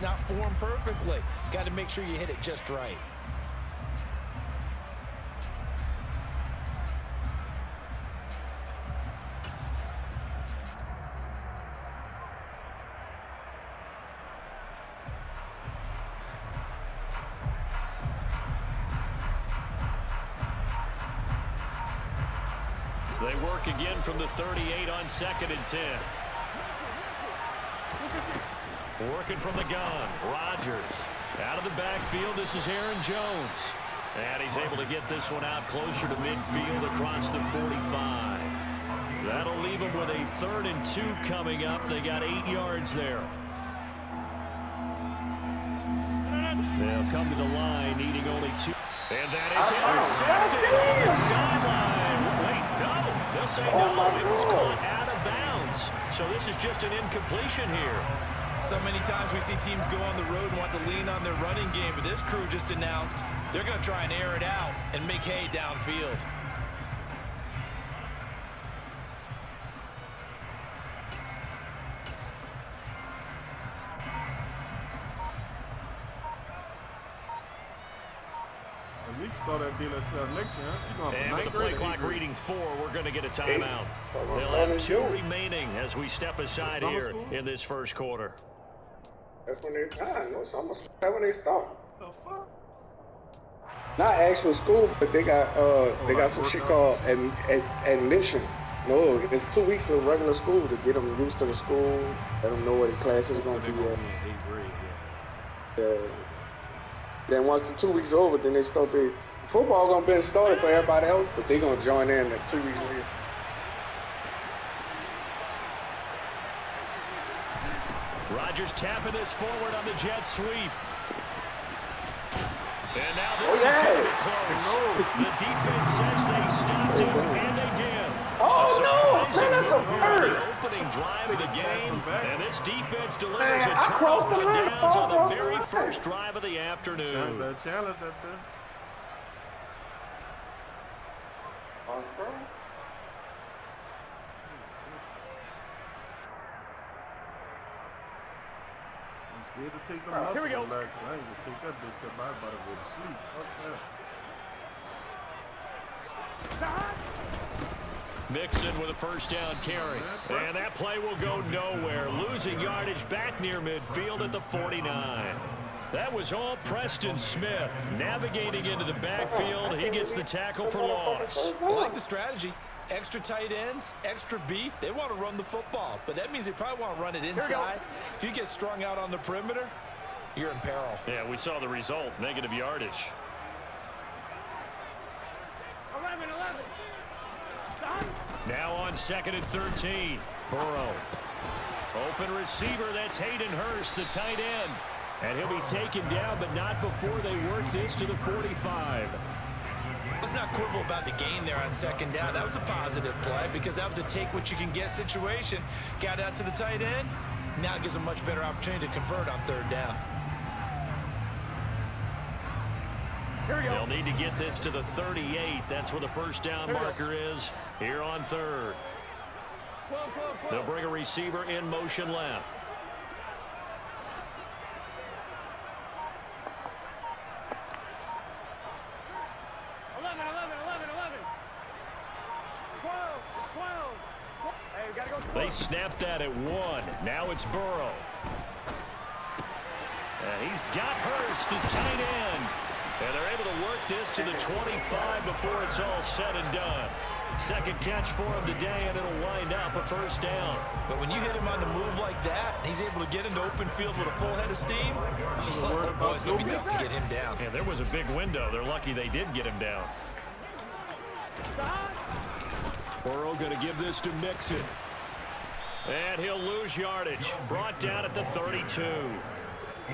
not formed perfectly. Got to make sure you hit it just right. They work again from the 38 on 2nd and 10. Working from the gun, Rodgers. Out of the backfield, this is Aaron Jones. And he's able to get this one out closer to midfield across the 45. That'll leave them with a 3rd and 2 coming up. They got 8 yards there. They'll come to the line, needing only 2. And that is intercepted on the sideline. Wait, no. They'll say no. It was caught out of bounds. So this is just an incompletion here. So many times we see teams go on the road and want to lean on their running game, but this crew just announced they're going to try and air it out and make hay downfield. Start that deal next year. And with the play clock reading 4, we're going to get a timeout. They'll have 2 remaining as we step aside here in this first quarter. That's when they it's almost when they start. The fuck? Not actual school, but they got some shit called admission. No, it's 2 weeks of regular school to get them used to the school, let them know what the class is going to be at. Then once the 2 weeks over, then they start the football gonna be started for everybody else, but they gonna join in at 2 weeks later. Rodgers tapping this forward on the jet sweep. And now this is going to be close. The defense says they stopped him, and they did. Oh no! Man, that's a first. Opening drive of the game, and this defense delivers Man, a crossed the line. downs on the very first drive of the afternoon. Challenge that there. I'm scared to take the muscle relaxation. I ain't gonna take that bitch up. I'm about to go to sleep. Fuck that. Mixon with a first down carry. And that play will go nowhere. Losing yardage back near midfield at the 49. That was all Preston Smith navigating into the backfield. He gets the tackle for loss. I like the strategy. Extra tight ends, extra beef. They want to run the football, but that means they probably want to run it inside. If you get strung out on the perimeter, you're in peril. Yeah, we saw the result, negative yardage. 11. Now on 2nd and 13. Burrow. Open receiver, that's Hayden Hurst, the tight end. And he'll be taken down, but not before they work this to the 45. Let's not quibble about the gain there on 2nd down. That was a positive play because that was a take-what-you-can-get situation. Got out to the tight end. Now it gives them a much better opportunity to convert on 3rd down. They'll need to get this to the 38. That's where the first down marker is here on 3rd. They'll bring a receiver in motion left. They snapped that at 1. Now it's Burrow. And he's got Hurst as tight end. And they're able to work this to the 25 before it's all said and done. Second catch for him today, and it'll wind up a first down. But when you hit him on the move like that, he's able to get into open field with a full head of steam. Oh, boy, it's going to be tough to get him down. Yeah, there was a big window. They're lucky they did get him down. Burrow going to give this to Mixon. And he'll lose yardage. Brought down at the 32.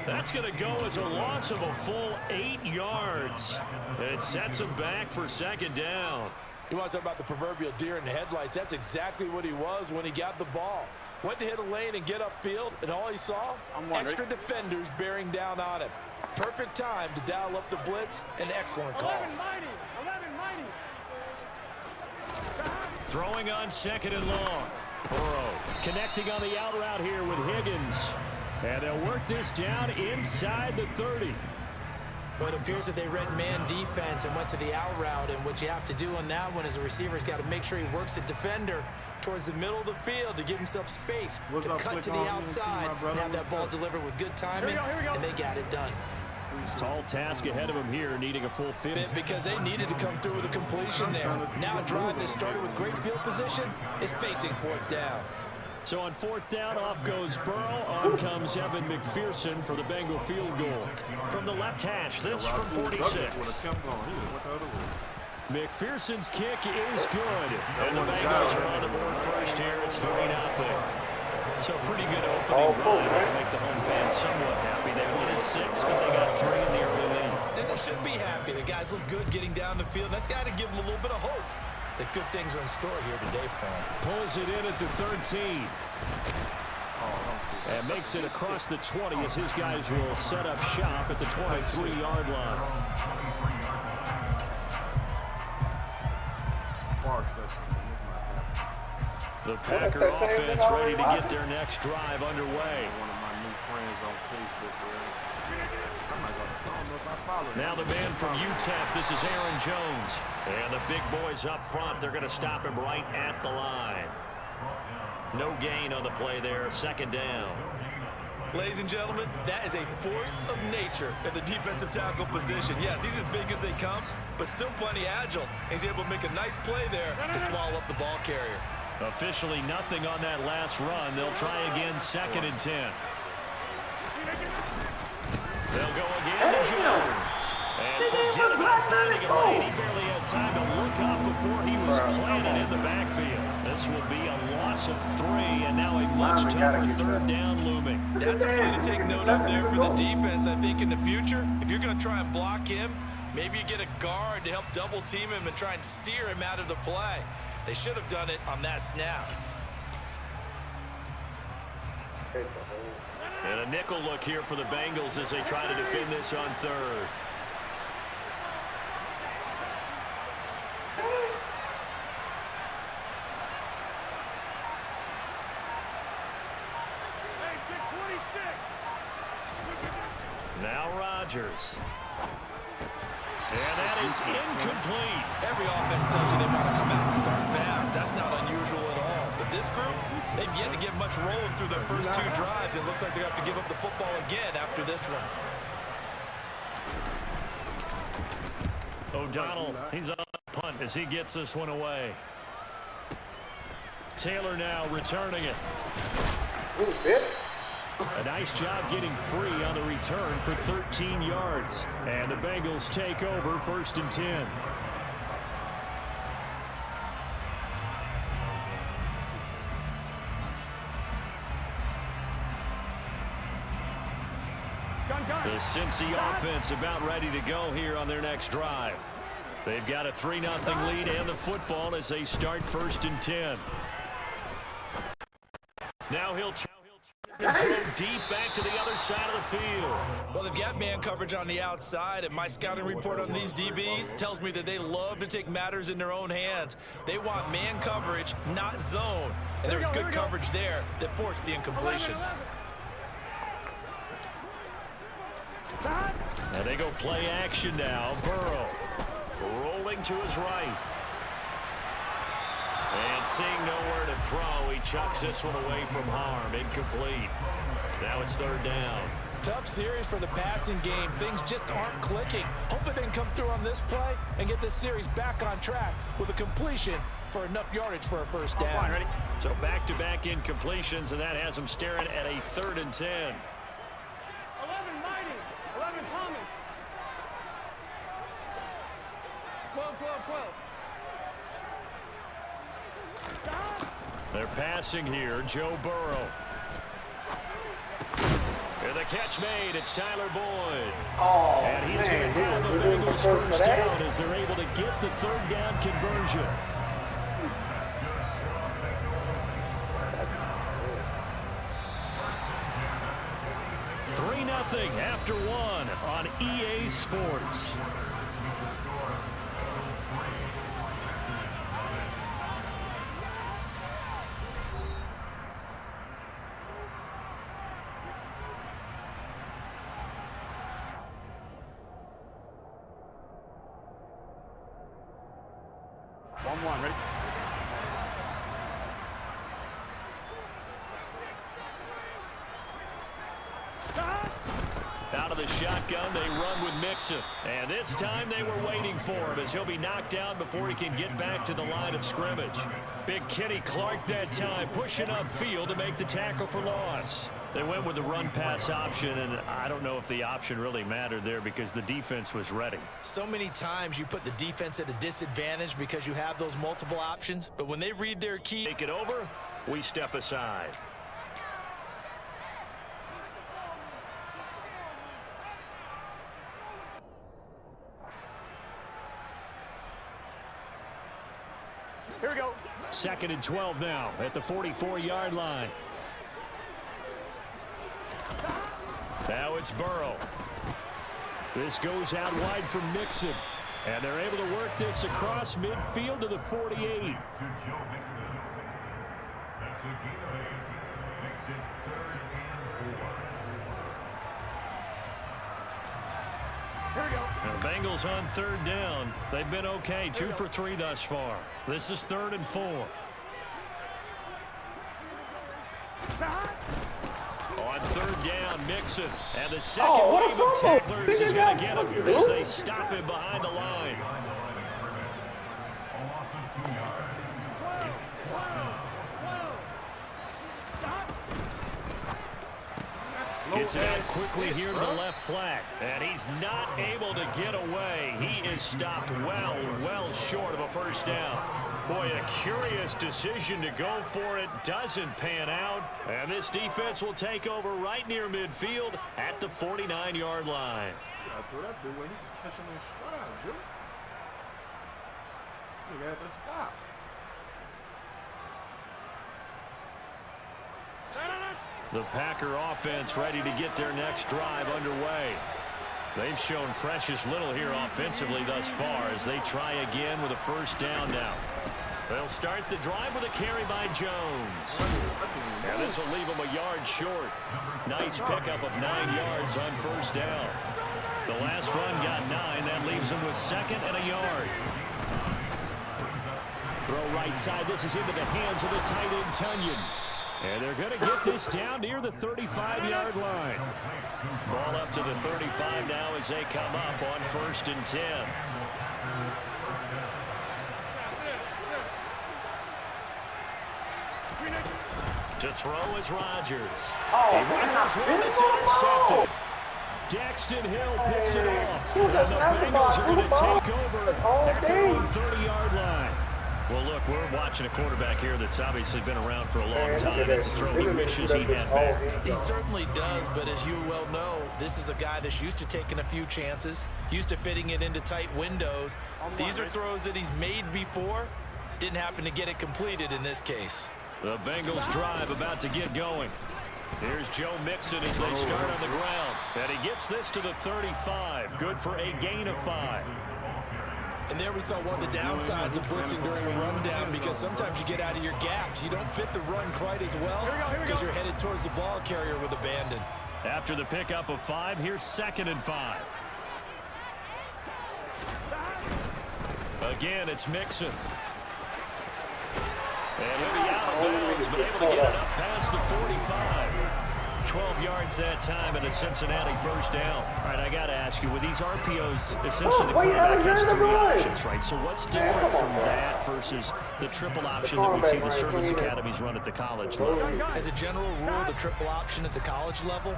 That's going to go as a loss of a full 8 yards. It sets him back for 2nd down. You want to talk about the proverbial deer in the headlights? That's exactly what he was when he got the ball. Went to hit a lane and get upfield, and all he saw, extra defenders bearing down on him. Perfect time to dial up the blitz. An excellent call. 11 mighty. Throwing on 2nd and long. Burrow connecting on the out route here with Higgins. And they'll work this down inside the 30. Well, it appears that they read man defense and went to the out route, and what you have to do on that one is the receiver's got to make sure he works the defender towards the middle of the field to give himself space to cut to the outside and have that ball delivered with good timing, and they got it done. Tall task ahead of him here, needing a full 50. Because they needed to come through with a completion there. Now a drive that started with great field position is facing 4th down. So on 4th down, off goes Burrow. On comes Evan McPherson for the Bengal field goal. From the left hash, this from 46. McPherson's kick is good. And the Bengals are on the board first here. It's 3-0. So pretty good opening drive to make the home fans somewhat happy. They wanted 6, but they got 3 in the early lead. And they should be happy. The guys look good getting down the field. That's got to give them a little bit of hope that good things are in store here today for him. Pulls it in at the 13. And makes it across the 20 as his guys will set up shop at the 23-yard line. The Packer offense ready to get their next drive underway. One of my new friends on Facebook. Now the man from UTEP, this is Aaron Jones. And the big boys up front, they're going to stop him right at the line. No gain on the play there, 2nd down. Ladies and gentlemen, that is a force of nature at the defensive tackle position. Yes, he's as big as they come, but still plenty agile. He's able to make a nice play there to swallow up the ball carrier. Officially nothing on that last run. They'll try again, 2nd and 10. They'll go again to Jones. And forget about finding a lane. He barely had time to look up before he was planted in the backfield. This will be a loss of 3, and now a much tougher 3rd down looming. That's a play to take note of there for the defense, I think, in the future. If you're going to try and block him, maybe you get a guard to help double-team him and try and steer him out of the play. They should have done it on that snap. And a nickel look here for the Bengals as they try to defend this on 3rd. Now Rodgers. And that is incomplete. Every offense tells you they want to come out and start fast. That's not unusual at all. But this group, they've yet to get much rolling through their first 2 drives. It looks like they're going to have to give up the football again after this one. O'Donnell, he's on the punt as he gets this one away. Taylor now returning it. Ooh, bitch. A nice job getting free on the return for 13 yards. And the Bengals take over 1st and 10. The Cincy offense about ready to go here on their next drive. They've got a 3-0 lead and the football as they start 1st and 10. Now he'll throw deep back to the other side of the field. Well, they've got man coverage on the outside, and my scouting report on these DBs tells me that they love to take matters in their own hands. They want man coverage, not zone. And there was good coverage there that forced the incompletion. And they go play action now. Burrow rolling to his right. And seeing nowhere to throw, he chucks this one away from harm. Incomplete. Now it's 3rd down. Tough series for the passing game. Things just aren't clicking. Hoping they can come through on this play and get this series back on track with a completion for enough yardage for a 1st down. Ready? So back-to-back incompletions, and that has them staring at a 3rd and 10. 11 Mighty, 11 Thomas. 12, 12, 12. They're passing here. Joe Burrow. And the catch made. It's Tyler Boyd. Oh, and he's going to have the Bengals first down as they're able to get the 3rd down conversion. Nothing after 1 on EA Sports. I'm one. Ready? Out of the shotgun, they run with Mixon. And this time they were waiting for him as he'll be knocked down before he can get back to the line of scrimmage. Big Kenny Clark that time pushing upfield to make the tackle for loss. They went with the run-pass option, and I don't know if the option really mattered there because the defense was ready. So many times you put the defense at a disadvantage because you have those multiple options, but when they read their key... Take it over, we step aside. Here we go. 2nd and 12 now at the 44-yard line. Now it's Burrow. This goes out wide for Mixon. And they're able to work this across midfield to the 48. Here we go. Now, the Bengals on 3rd down. They've been okay, 2 for 3 thus far. This is 3rd and 4. On 3rd down, Mixon. And the second wave of tacklers is going to get him as they stop him behind the line. Gets it out quickly here to the left flat. And he's not able to get away. He is stopped well short of a first down. Boy, a curious decision to go for it. Doesn't pan out. And this defense will take over right near midfield at the 49-yard line. I throw that big way he can catch him in stride, yo. You got to stop. The Packer offense ready to get their next drive underway. They've shown precious little here offensively thus far as they try again with a first down now. They'll start the drive with a carry by Jones. And this will leave them a yard short. Nice pickup of 9 yards on first down. The last run got 9. That leaves them with 2nd and a yard. Throw right side. This is into the hands of the tight end, Tunyon. And they're going to get this down near the 35-yard line. Ball up to the 35 now as they come up on 1st and 10. To throw is Rodgers. He rifles one that's intercepted. Daxton Hill picks it off. And the Bengals are going to take over at their own 30-yard line. Well, look, we're watching a quarterback here that's obviously been around for a long time. It's a throw he wishes he had back. He certainly does, but as you well know, this is a guy that's used to taking a few chances, used to fitting it into tight windows. These are throws that he's made before. Didn't happen to get it completed in this case. The Bengals drive about to get going. Here's Joe Mixon as they start on the ground. And he gets this to the 35. Good for a gain of 5. And there we saw one of the downsides of blitzing during a rundown because sometimes you get out of your gaps. You don't fit the run quite as well because you're headed towards the ball carrier with abandon. After the pickup of 5, here's 2nd and 5. Again, it's Mixon. And he'll be out of bounds, but able to get it up past the 45. 12 yards that time and a Cincinnati first down. All right, I got to ask you, with these RPOs, essentially the quarterback has 3 options, right? So what's different from that versus the triple option that we see the service academies run at the college level? As a general rule, the triple option at the college level,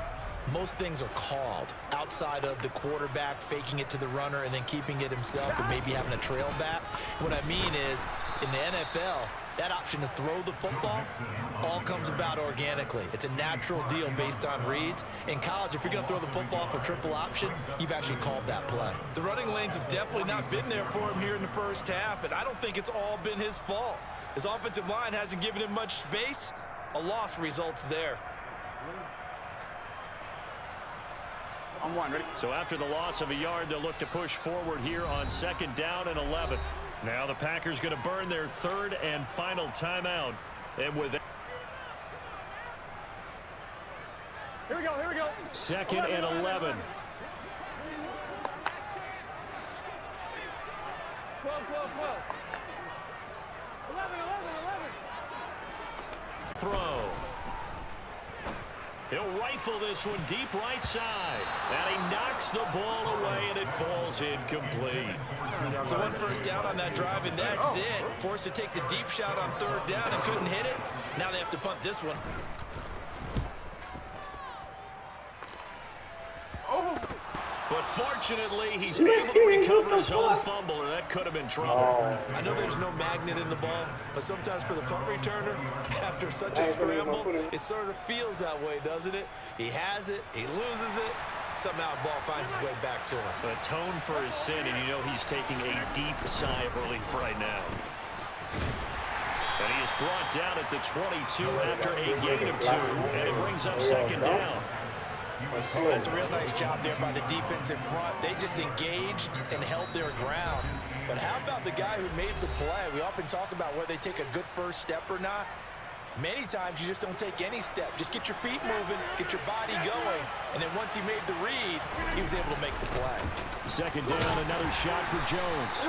most things are called outside of the quarterback faking it to the runner and then keeping it himself and maybe having a trail back. What I mean is, in the NFL, that option to throw the football all comes about organically. It's a natural deal based on reads. In college, if you're going to throw the football for triple option, you've actually called that play. The running lanes have definitely not been there for him here in the first half, and I don't think it's all been his fault. His offensive line hasn't given him much space. A loss results there. On 1, ready? So after the loss of a yard, they'll look to push forward here on 2nd down and 11. Now the Packers going to burn their 3rd and final timeout. And with Here we go, here we go. 2nd and 11. 12. He'll rifle this one deep right side. And he knocks the ball away, and it falls incomplete. So 1 first down on that drive, and that's it. Forced to take the deep shot on 3rd down and couldn't hit it. Now they have to punt this one. But fortunately, he's able to recover his own fumble, and that could have been trouble. I know there's no magnet in the ball, but sometimes for the punt returner, after such a scramble, it sort of feels that way, doesn't it? He has it, he loses it, somehow the ball finds its way back to him. Atone for his sin, and you know he's taking a deep sigh of relief right now. And he is brought down at the 22 after a gain of 2, and it brings up 2nd down. Oh, that's a real nice job there by the defense in front. They just engaged and held their ground. But how about the guy who made the play? We often talk about whether they take a good first step or not. Many times you just don't take any step. Just get your feet moving, get your body going, and then once he made the read, he was able to make the play. 2nd down, another shot for Jones.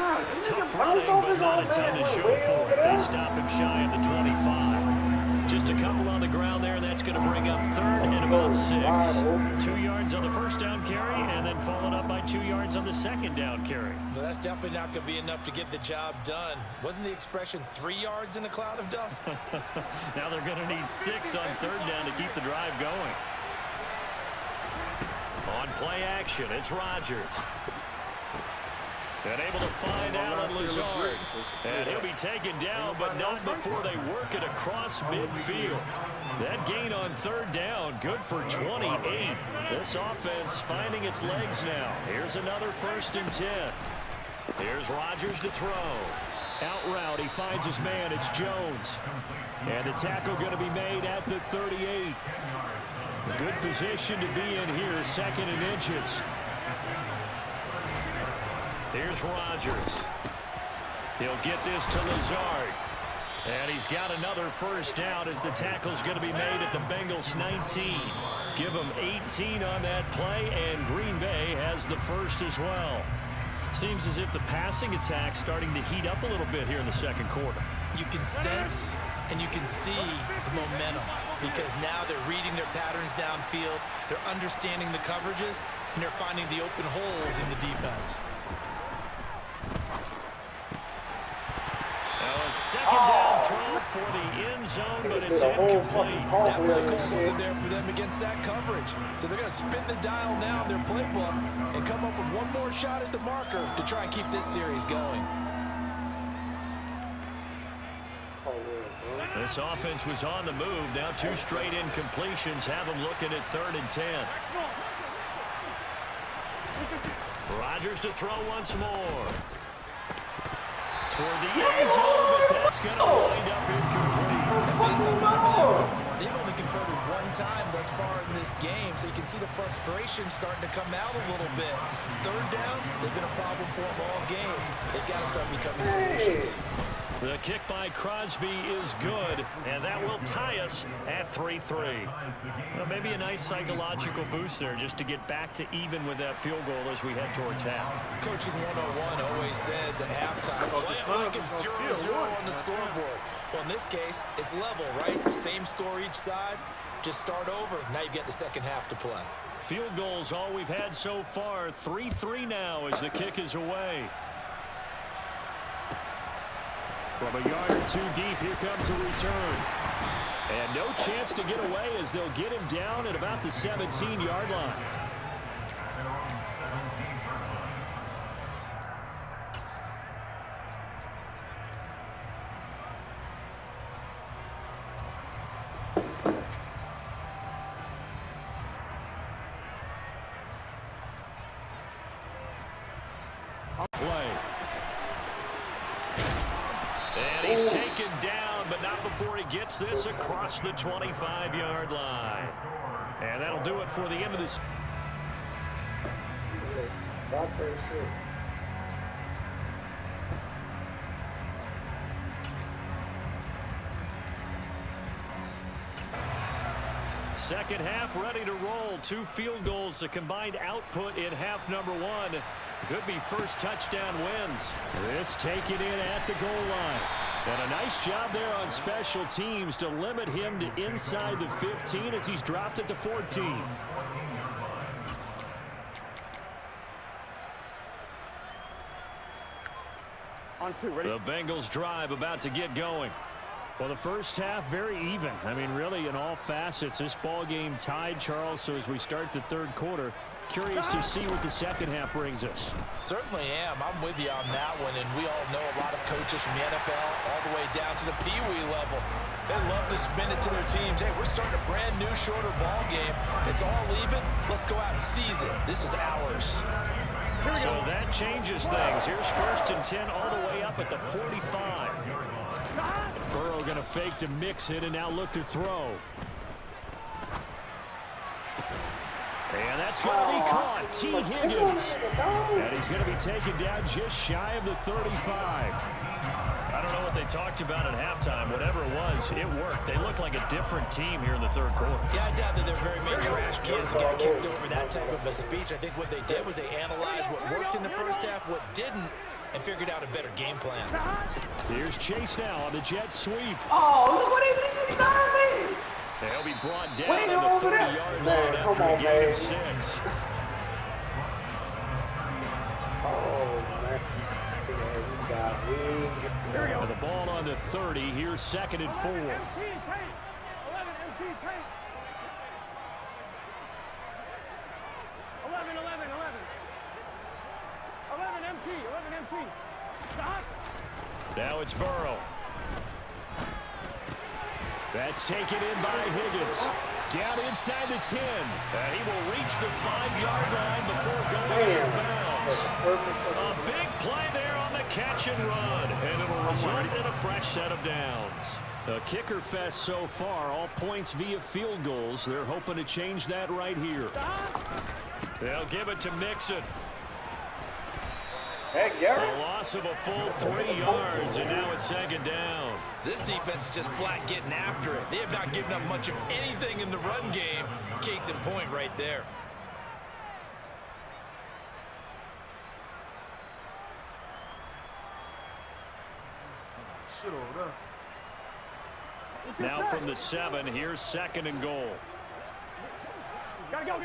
Tough running, but not a ton to show for it. They stop him shy of the 25. Just a couple on the ground there, and that's going to bring up 3rd and about 6. 2 yards on the first down carry, and then followed up by 2 yards on the 2nd down carry. Well, that's definitely not going to be enough to get the job done. Wasn't the expression 3 yards in a cloud of dust? Now they're going to need 6 on 3rd down to keep the drive going. On play action, it's Rodgers. And able to find Allen Lazard. And he'll be taken down, but not before they work it across midfield. That gain on 3rd down, good for 28. This offense finding its legs now. Here's another 1st and 10. Here's Rodgers to throw. Out route, he finds his man. It's Jones. And the tackle going to be made at the 38. Good position to be in here, 2nd and inches. Here's Rodgers. He'll get this to Lazard. And he's got another 1st down as the tackle's going to be made at the Bengals 19. Give them 18 on that play, and Green Bay has the 1st as well. Seems as if the passing attack's starting to heat up a little bit here in the 2nd quarter. You can sense and you can see the momentum because now they're reading their patterns downfield, they're understanding the coverages, and they're finding the open holes in the defense. A 2nd down throw for the end zone, but it's incomplete. That really wasn't there for them against that coverage. So they're going to spin the dial now in their playbook and come up with one more shot at the marker to try and keep this series going. This offense was on the move. Now 2 straight incompletions have them looking at 3rd and 10. Rodgers to throw once more. Toward the end zone, but that's going to wind up incomplete. Based on that, they've only converted 1 time thus far in this game, so you can see the frustration starting to come out a little bit. 3rd downs, they've been a problem for them all game. They've got to start becoming solutions. The kick by Crosby is good, and that will tie us at 3-3. Well, maybe a nice psychological boost there just to get back to even with that field goal as we head towards half. Coaching 101 always says at halftime, play it like it's 0-0 on the scoreboard. Well, in this case, it's level, right? Same score each side. Just start over. Now you've got the 2nd half to play. Field goals all we've had so far. 3-3 now as the kick is away. From a yard or 2 deep, here comes a return. And no chance to get away as they'll get him down at about the 17-yard line. Play. And he's taken down, but not before he gets this across the 25-yard line. And that'll do it for the end of this. Second half ready to roll. 2 field goals, the combined output in half number 1. Could be first touchdown wins. This taken in at the goal line. And a nice job there on special teams to limit him to inside the 15 as he's dropped at the 14. On 2, ready? The Bengals drive about to get going. Well, the first half, very even. I mean, really, in all facets, this ball game tied, Charles. So as we start the third quarter, curious to see what the second half brings us. Certainly am. I'm with you on that one. And we all know a lot of coaches from the NFL all the way down to the Pee-wee level. They love to spin it to their teams. Hey, we're starting a brand new, shorter ball game. It's all even. Let's go out and seize it. This is ours. So that changes things. Here's 1st and 10 all the way up at the 45. Burrow going to fake to mix it and now look to throw. And that's going to be caught. T. Higgins. And he's going to be taken down just shy of the 35. I don't know what they talked about at halftime. Whatever it was, it worked. They look like a different team here in the third quarter. Yeah, I doubt that they're very many trash kids that got kicked over that type of a speech. I think what they did was they analyzed what worked in the first half, what didn't, and figured out a better game plan. Here's Chase now on the jet sweep. Oh, look what he done there. They'll be brought down Wait, on the over there. 40-yard Man, line come after on, a gain man. of 6. Oh, man. We got wing. And the ball on the 30. Here's 2nd and 4. 11 empty tank. 11 empty. Stop. Now it's Burrow. That's taken in by Higgins. Down inside the 10. And he will reach the 5-yard line before going out of bounds. A big play there on the catch and run. And it will result in a fresh set of downs. A kicker fest so far. All points via field goals. They're hoping to change that right here. They'll give it to Mixon. A loss of a full 3 yards, and now it's 2nd down. This defense is just flat getting after it. They have not given up much of anything in the run game. Case in point right there. Shit over there. Now from the 7, here's 2nd and goal. Gotta go.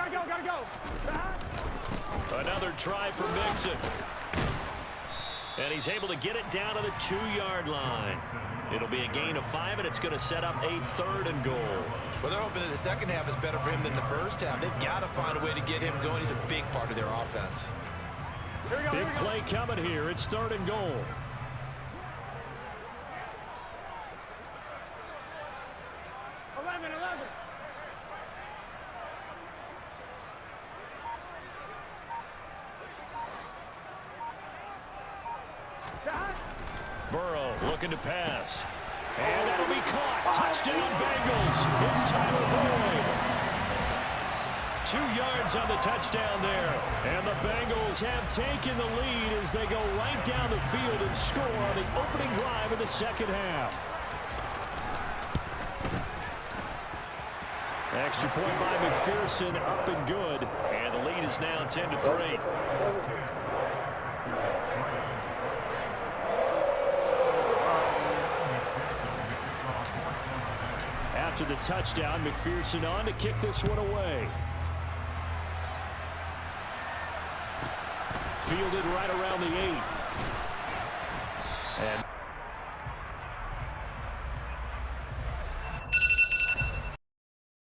Another try for Mixon. And he's able to get it down to the 2-yard line. It'll be a gain of 5, and it's going to set up a 3rd and goal. Well, they're hoping that the second half is better for him than the first half. They've got to find a way to get him going. He's a big part of their offense. Big play coming here. It's 3rd and goal. Burrow looking to pass. And that'll be caught. Touchdown Bengals. It's Tyler Boyd. 2 yards on the touchdown there. And the Bengals have taken the lead as they go right down the field and score on the opening drive of the second half. Extra point by McPherson, up and good. And the lead is now 10-3. After the touchdown, McPherson on to kick this one away. Fielded right around the 8. And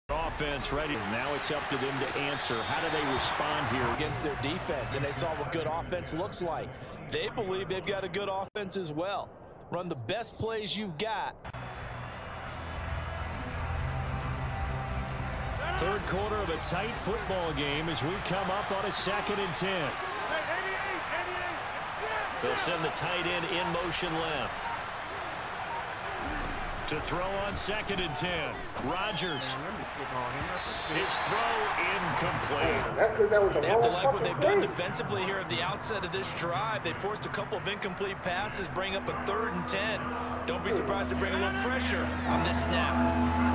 offense ready. Now it's up to them to answer. How do they respond here Against their defense, and they saw what good offense looks like. They believe they've got a good offense as well. Run the best plays you've got. Third quarter of a tight football game as we come up on a 2nd and 10. They'll send the tight end in motion left. To throw on 2nd and 10. Rodgers. His throw incomplete. That's because that was the They have to like what they've done defensively here at the outset of this drive. They forced a couple of incomplete passes, bring up a 3rd and 10. Don't be surprised to bring a little pressure on this snap.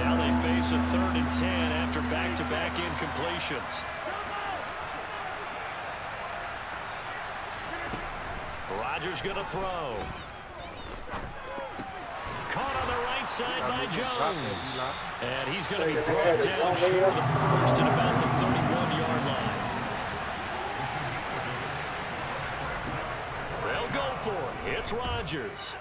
Now they face a 3rd and 10 after back-to-back incompletions. Rodgers going to throw. Caught on the right side by Jones. And he's going to be brought down short of the first at about the 31-yard line. They'll go for it. It's Rodgers.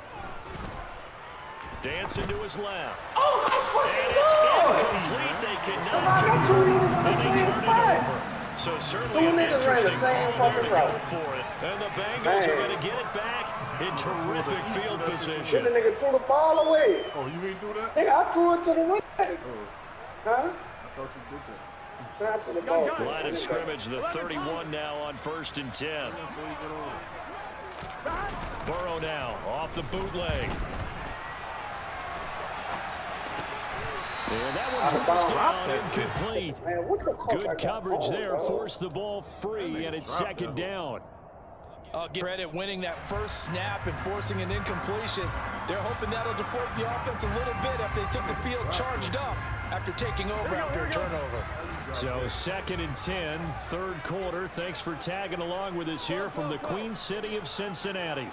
Dancing to his left. And it's incomplete. They cannot convert it, and they turn it over. So certainly an interesting call there to go for it. And the Bengals are going to get it back in terrific field position. The nigga threw the ball away. Oh, you ain't do that? Nigga, I threw it to the right. Huh? I thought you did that. For the ball. Line of scrimmage, the 31 now on 1st and 10. Burrow now off the bootleg. And that one's forced down, incomplete. Good coverage there, forced the ball free, and it's 2nd down. Give credit winning that first snap and forcing an incompletion. They're hoping that'll deflate the offense a little bit after they took the field charged up after taking over after a turnover. So 2nd and 10, 3rd quarter. Thanks for tagging along with us here from the Queen City of Cincinnati.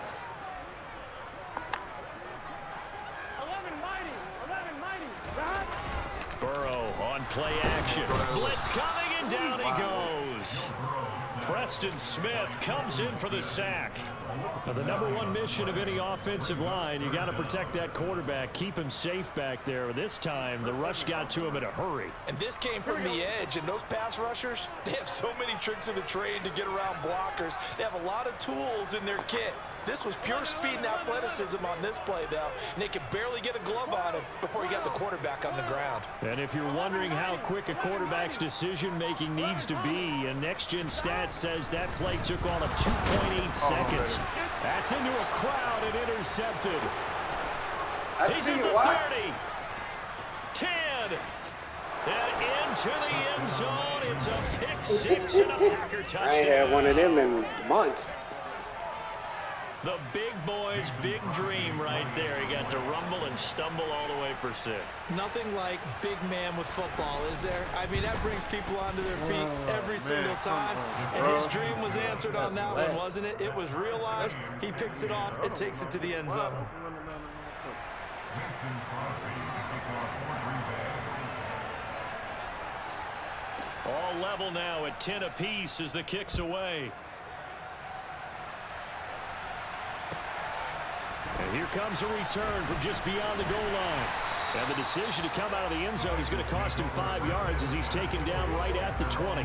11 mighty. Burrow on play action. Blitz coming, and down he goes. Preston Smith comes in for the sack. Now, the #1 mission of any offensive line, you got to protect that quarterback, keep him safe back there. This time, the rush got to him in a hurry. And this came from the edge, and those pass rushers, they have so many tricks of the trade to get around blockers. They have a lot of tools in their kit. This was pure speed and athleticism on this play, though, and they could barely get a glove on him before he got the quarterback on the ground. And if you're wondering how quick a quarterback's decision-making needs to be, and Next Gen Stats says that play took all of 2.8 seconds. That's into a crowd and intercepted. He's at the 30. 10. And into the end zone. It's a pick six and a Packer touchdown. I ain't had one of them in months. The big boy's big dream right there. He got to rumble and stumble all the way for 6. Nothing like big man with football, is there? I mean, that brings people onto their feet every single time. And his dream was answered on that one, wasn't it? It was realized. He picks it off and takes it to the end zone. All level now at 10 apiece as the kick's away. And here comes a return from just beyond the goal line. And the decision to come out of the end zone is going to cost him 5 yards as he's taken down right at the 20.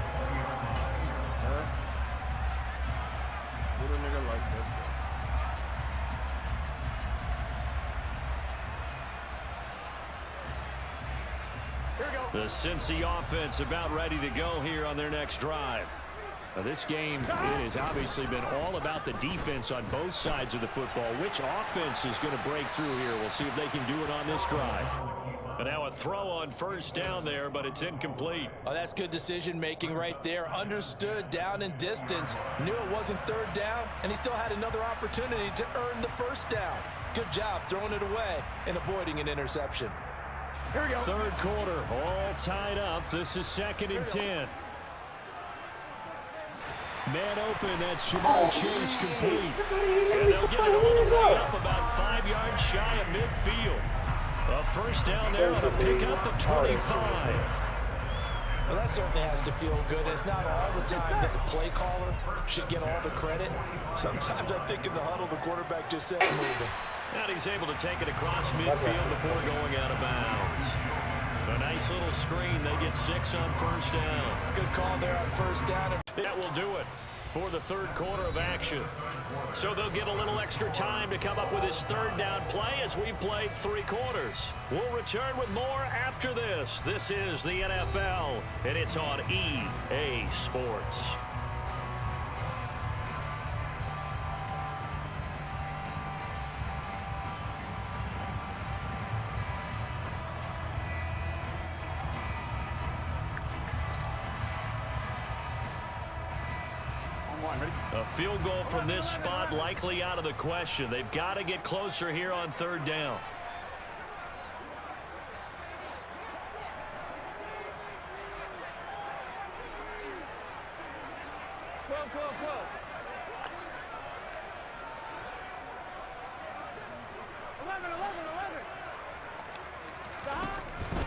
The Cincy offense about ready to go here on their next drive. Now this game, it has obviously been all about the defense on both sides of the football. Which offense is going to break through here? We'll see if they can do it on this drive. And now a throw on 1st down there, but it's incomplete. Oh, that's good decision-making right there. Understood down and distance. Knew it wasn't 3rd down, and he still had another opportunity to earn the 1st down. Good job throwing it away and avoiding an interception. Here we go. 3rd quarter, all tied up. This is 2nd and 10. Man open, that's Ja'Marr Chase complete. And they'll get it all the way up about 5 yards shy of midfield. A 1st down there on a pickup of 25. Well, that certainly has to feel good. It's not all the time that the play caller should get all the credit. Sometimes I think in the huddle, the quarterback just says moving. And he's able to take it across midfield before going out of bounds. A nice little screen. They get 6 on 1st down. Good call there on 1st down. That will do it for the 3rd quarter of action. So they'll get a little extra time to come up with his 3rd down play as we've played 3 quarters. We'll return with more after this. This is the NFL, and it's on EA Sports. A field goal from this spot likely out of the question. They've got to get closer here on 3rd down.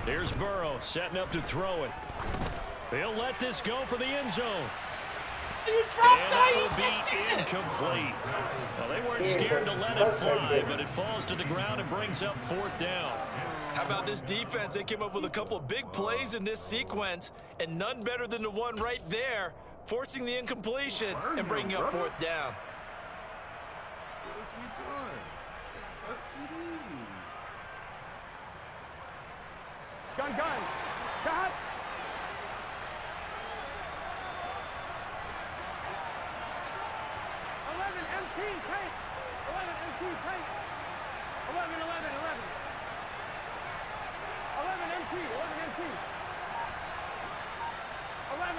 Here's Burrow setting up to throw it. He'll let this go for the end zone. And that will be incomplete. Well, they weren't scared to let it fly, but it falls to the ground and brings up 4th down. How about this defense? They came up with a couple of big plays in this sequence, and none better than the one right there, forcing the incompletion and bringing up 4th down. What is we doing? That's TD. Gun. Cut. 11 MT tank. 11 MT tank. 11. 11 MT. 11 MT. 11.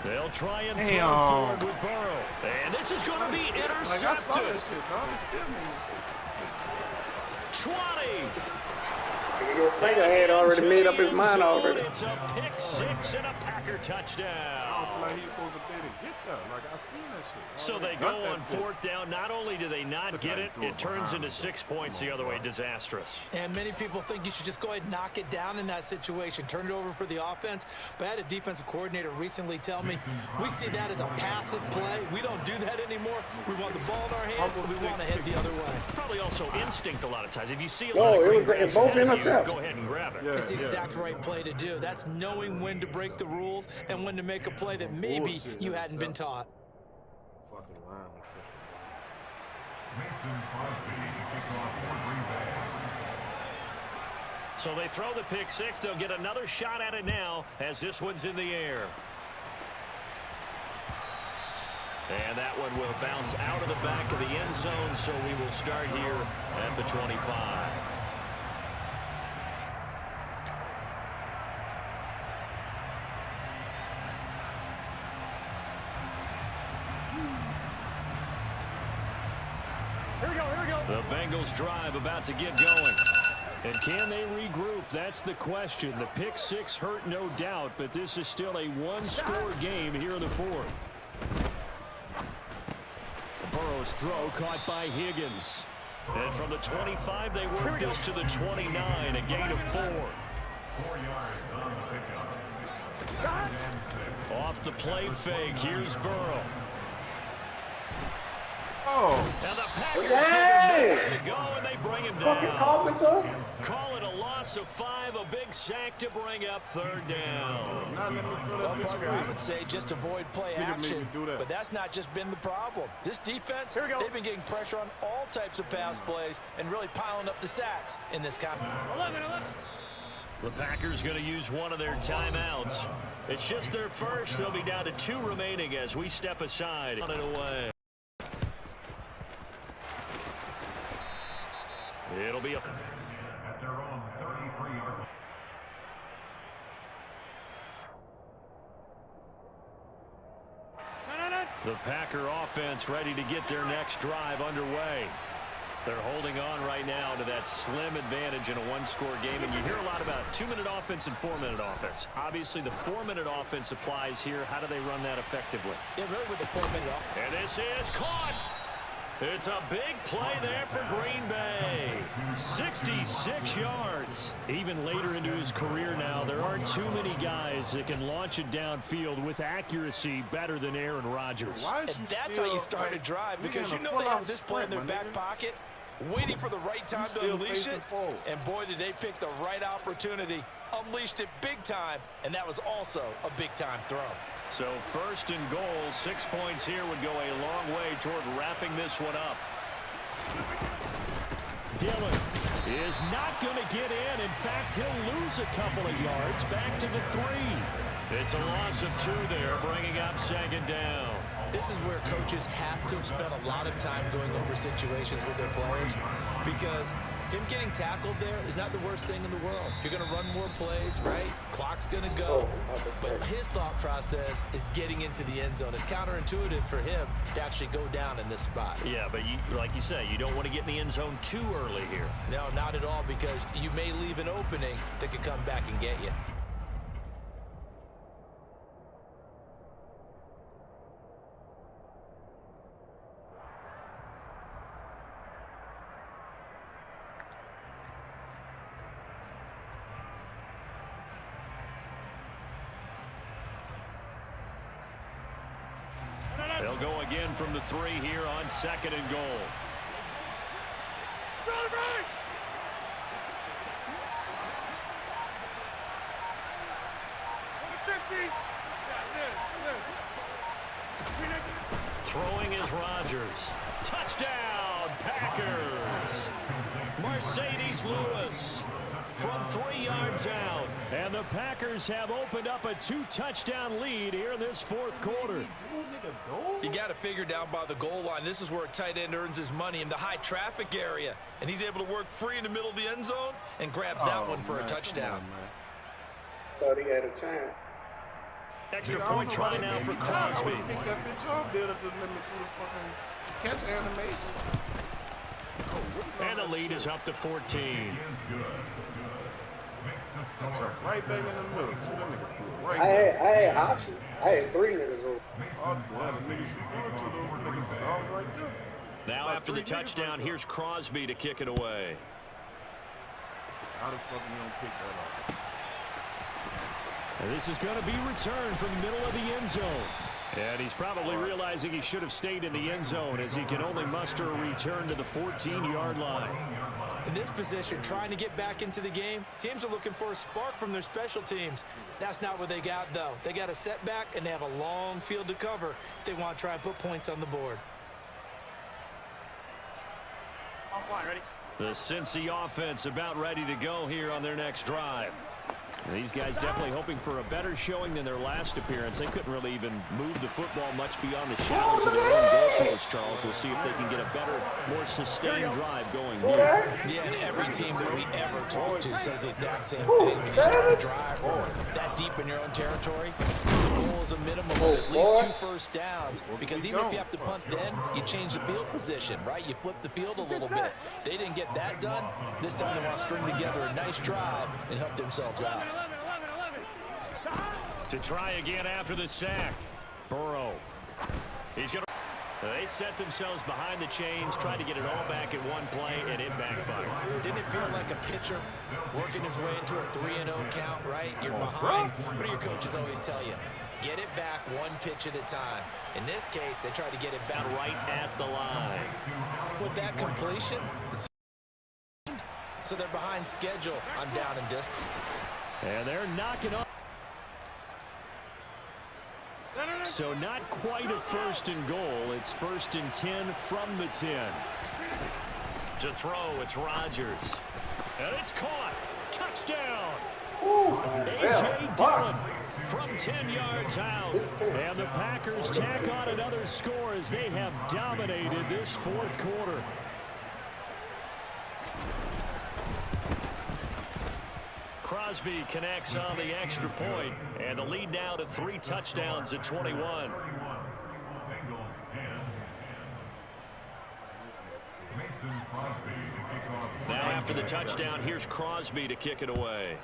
They'll try and throw forward with Burrow. And this is going to be Like, I saw intercepted. that shit, dog. It's still me. 20. Your finger had already made up his mind already. It's a pick 6 and a Packer I touchdown. don't feel like he was supposed to be able to get there. Like, I seen that shit. So they go on 4th down. Not only do they not get it, it turns into 6 points the other way. Disastrous. And many people think you should just go ahead and knock it down in that situation, turn it over for the offense. But I had a defensive coordinator recently tell me, we see that as a passive play. We don't do that anymore. We want the ball in our hands, and we want to head the other way. Probably also instinct a lot of times. If you see a No, lot of it green was grass both ahead of you, intercept. go ahead and grab it. Yeah, It's the exact right play to do. That's knowing when to break the rules and when to make a play that maybe Bullshit you hadn't been taught. Fucking lineman catch the So they throw the pick 6. They'll get another shot at it now as this one's in the air. And that one will bounce out of the back of the end zone, so we will start here at the 25. Here we go. The Bengals drive about to get going. And can they regroup? That's the question. The pick 6 hurt, no doubt, but this is still a one-score game here in the 4th. Burrow's throw caught by Higgins. And from the 25, they work this to the 29, a gain of 4. Off the play fake, here's Burrow. Oh, Now the Packers Hey! to go, and they bring him Fucking down. carpenter. Call it a loss of 5, a big sack to bring up 3rd down. now let me throw Well, that bitch partner, I away. would say just avoid play Nigga made action, me do that. but that's not just been the problem. This defense, Here we go. they've been getting pressure on all types of pass plays and really piling up the sacks in this contest. 11. The Packers going to use one of their timeouts. It's just their first. They'll be down to 2 remaining as we step aside. On and away. It'll be a... The Packer offense ready to get their next drive underway. They're holding on right now to that slim advantage in a one-score game. And you hear a lot about 2-minute offense and 4-minute offense. Obviously, the 4-minute offense applies here. How do they run that effectively? Yeah, really with the 4-minute off. And this is caught. It's a big play there for Green Bay. 66 yards. Even later into his career now, there aren't too many guys that can launch it downfield with accuracy better than Aaron Rodgers. Why is And you that's still, how you start like, a drive, nigga, because in you a know they have full-out this play in their sprint, my back nigga. pocket, waiting for the right time to still unleash facing it. forward. And boy, did they pick the right opportunity, unleashed it big time, and that was also a big-time throw. So 1st and goal, 6 points here would go a long way toward wrapping this one up. Dillon is not going to get in. In fact, he'll lose a couple of yards back to the 3. It's a loss of 2 there, bringing up 2nd down. This is where coaches have to have spent a lot of time going over situations with their players, because him getting tackled there is not the worst thing in the world. You're going to run more plays, right? Clock's going to go. But his thought process is getting into the end zone. It's counterintuitive for him to actually go down in this spot. Yeah, but like you say, you don't want to get in the end zone too early here. No, not at all, because you may leave an opening that could come back and get you. They'll go again from the 3 here on 2nd and goal. Throwing is Rodgers. Touchdown, Packers. Mercedes Lewis from 3 yards out. And the Packers have opened up a 2-touchdown lead here in this 4th quarter. You got to figure down by the goal line. This is where a tight end earns his money in the high traffic area. And he's able to work free in the middle of the end zone and grabs that one for a touchdown. Thought he had a time. Extra point try now for Crosby. Pick that bitch up there to let me do the fucking catch animation. And the lead is up to 14. Right back in the middle, too. That nigga threw it right I had options. I had 3 niggas over. Oh, boy, the niggas you threw it to, those niggas was all right there. Now after the touchdown, here's Crosby to kick it away. How the fuck we don't pick that up? And this is going to be returned from the middle of the end zone. And he's probably realizing he should have stayed in the end zone as he can only muster a return to the 14-yard line. In this position, trying to get back into the game, teams are looking for a spark from their special teams. That's not what they got, though. They got a setback, and they have a long field to cover if they want to try and put points on the board. Ready? The Cincy offense about ready to go here on their next drive. These guys definitely hoping for a better showing than their last appearance. They couldn't really even move the football much beyond the shadows of their own goalpost, Charles. We'll see if they can get a better, more sustained drive going here. Yeah, and every team that we ever talk to says the exact same thing. When you start a drive that deep in your own territory, the goal is a minimum of at least 2 first downs. Because even if you have to punt then, you change the field position, right? You flip the field a little bit. They didn't get that done. This time they want to string together a nice drive and help themselves out. To try again after the sack. Burrow. He's going to... They set themselves behind the chains, tried to get it all back in one play, and it backfired. Didn't it feel like a pitcher working his way into a 3-0 count, right? You're behind. What do your coaches always tell you? Get it back 1 pitch at a time. In this case, they tried to get it back Right at the line. with that completion. So they're behind schedule on down and distance. And they're knocking up. So not quite a 1st and goal. It's 1st and 10 from the 10. To throw, it's Rodgers. And it's caught. Touchdown. A.J. Dillon from 10 yards out. And the Packers tack on another score as they have dominated this 4th quarter. Crosby connects on the extra point, and the lead now to 3 touchdowns at 21. Now after the touchdown, here's Crosby to kick it away.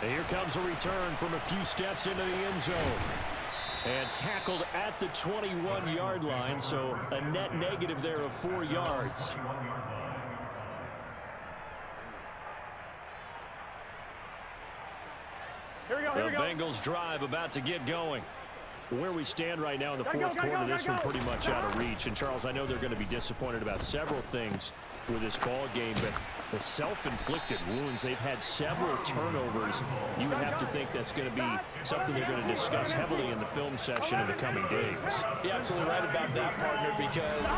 And here comes a return from a few steps into the end zone. And tackled at the 21-yard line, so a net negative there of 4 yards. The Bengals drive about to get going. Where we stand right now in the 4th quarter, this one pretty much out of reach. And, Charles, I know they're going to be disappointed about several things with this ball game, but the self-inflicted wounds, they've had several turnovers. You would have to think that's going to be something they're going to discuss heavily in the film session in the coming days. You're absolutely right about that, partner, because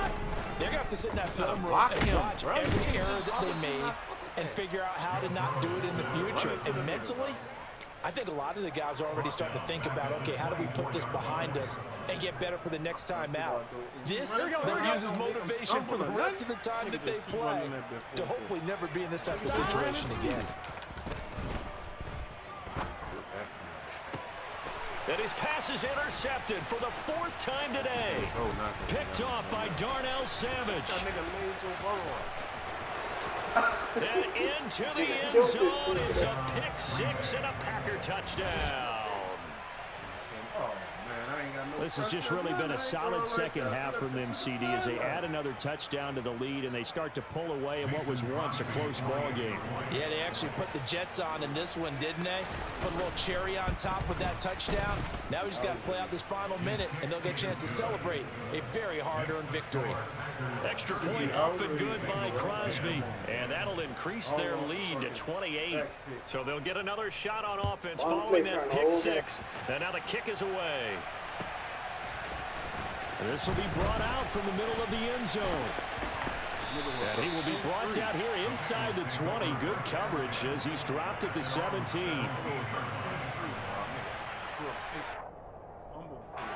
they're going to have to sit in that film room and watch every error that they made and figure out how to not do it in the future. And mentally, I think a lot of the guys are already starting to think about, okay, how do we put this behind us and get better for the next time out? This they'll use as motivation for the rest of the time that they play to hopefully never be in this type of situation again. And his pass is intercepted for the 4th time today. Picked off by Darnell Savage. And into the end zone is a pick 6 and a Packer touchdown. This has just really been a solid second half from them, CD, as they add another touchdown to the lead and they start to pull away in what was once a close ball game. Yeah, they actually put the Jets on in this one, didn't they? Put a little cherry on top with that touchdown. Now we just got to play out this final minute, and they'll get a chance to celebrate a very hard-earned victory. Extra point up and good by Crosby, and that'll increase their lead to 28. So they'll get another shot on offense following that pick six. And now the kick is away. This will be brought out from the middle of the end zone. And he will be brought out here inside the 20. Good coverage as he's dropped at the 17.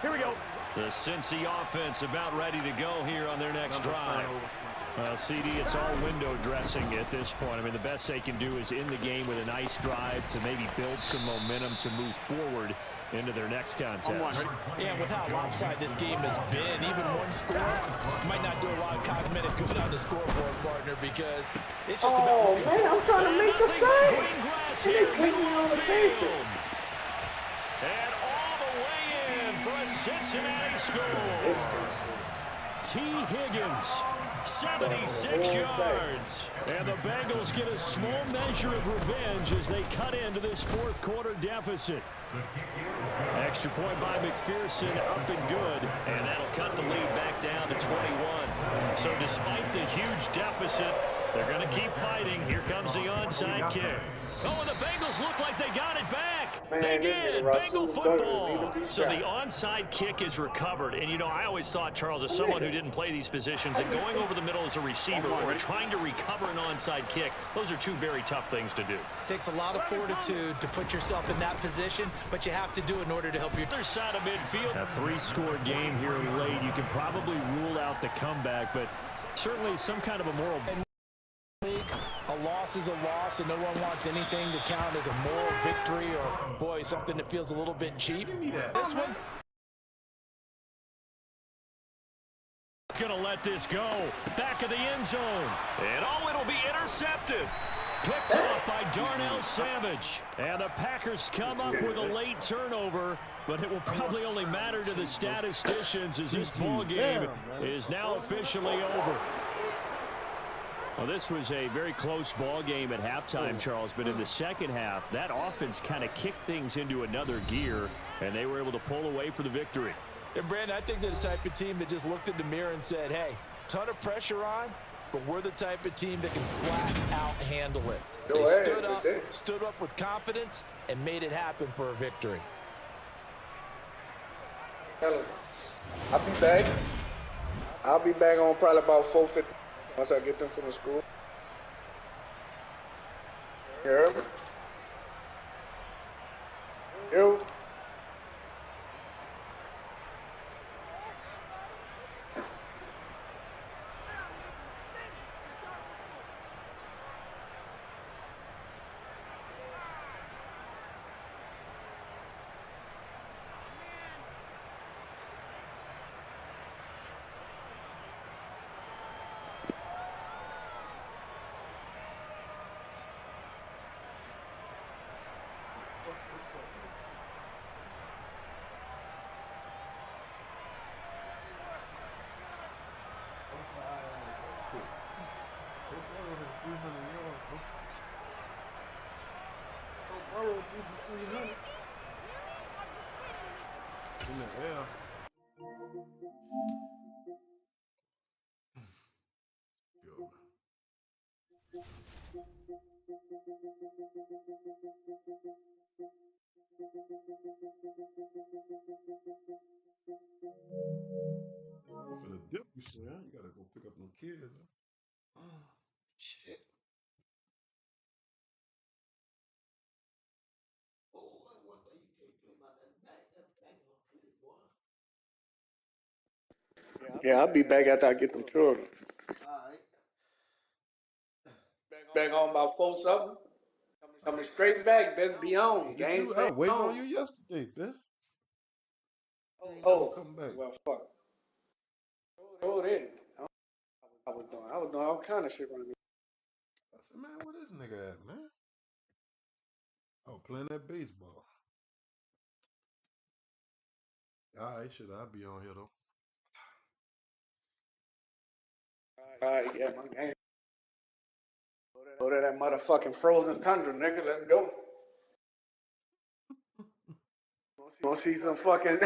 Here we go. The Cincy offense about ready to go here on their next drive. CD, it's all window dressing at this point. I mean, the best they can do is in the game with a nice drive to maybe build some momentum to move forward into their next contest. Yeah, with how lopsided this game has been, even one score might not do a lot of cosmetic good on the scoreboard, partner, because it's just about... Oh, man, I'm trying to make the save. They clicked me on the safety. And all the way in for a Cincinnati score. T. Higgins, 76 yards. And the Bengals get a small measure of revenge as they cut into this fourth quarter deficit. Extra point by McPherson, up and good. And that'll cut the lead back down to 21. So despite the huge deficit, they're going to keep fighting. Here comes the onside kick. Oh, and the Bengals look like they got it back. Man, they did. Bengal football. So the shot. onside kick is recovered. And, you know, I always thought, Charles, as someone who didn't play these positions, and going over the middle as a receiver or trying to recover an onside kick, those are two very tough things to do. It takes a lot of fortitude to put yourself in that position, but you have to do it in order to help your... Other side of midfield. A three-score game here late. You can probably rule out the comeback, but certainly some kind of a moral... A loss is a loss, and no one wants anything to count as a moral victory or, boy, something that feels a little bit cheap. This one... Gonna let this go. Back of the end zone. And oh, it'll be intercepted. Picked up by Darnell Savage. And the Packers come up with a late turnover, but it will probably only matter to the statisticians as this ball game is now officially over. Well, this was a very close ball game at halftime, Charles, but in the second half, that offense kind of kicked things into another gear, and they were able to pull away for the victory. And, Brandon, I think they're the type of team that just looked in the mirror and said, hey, ton of pressure on, but we're the type of team that can flat out handle it. They stood up with confidence and made it happen for a victory. I'll be back. I'll be back on probably about 4:50 once I get them from the school. You heard me? Yo. In the air. Good. For the dip, you say, you gotta go pick up them kids. Huh? Oh, shit. Yeah, I'll be back after I get them children. Back on about 4-something. Coming straight back, best be on. Game I waiting on you yesterday, bitch. Oh, come back. Well, fuck. Oh, then. I was doing all kind of shit around me. I said, man, where this nigga at, man? Oh, playing that baseball. All right, shit, I'll be on here though. Yeah, my game. Go to that motherfucking frozen tundra, nigga. Let's go. Gonna see some fucking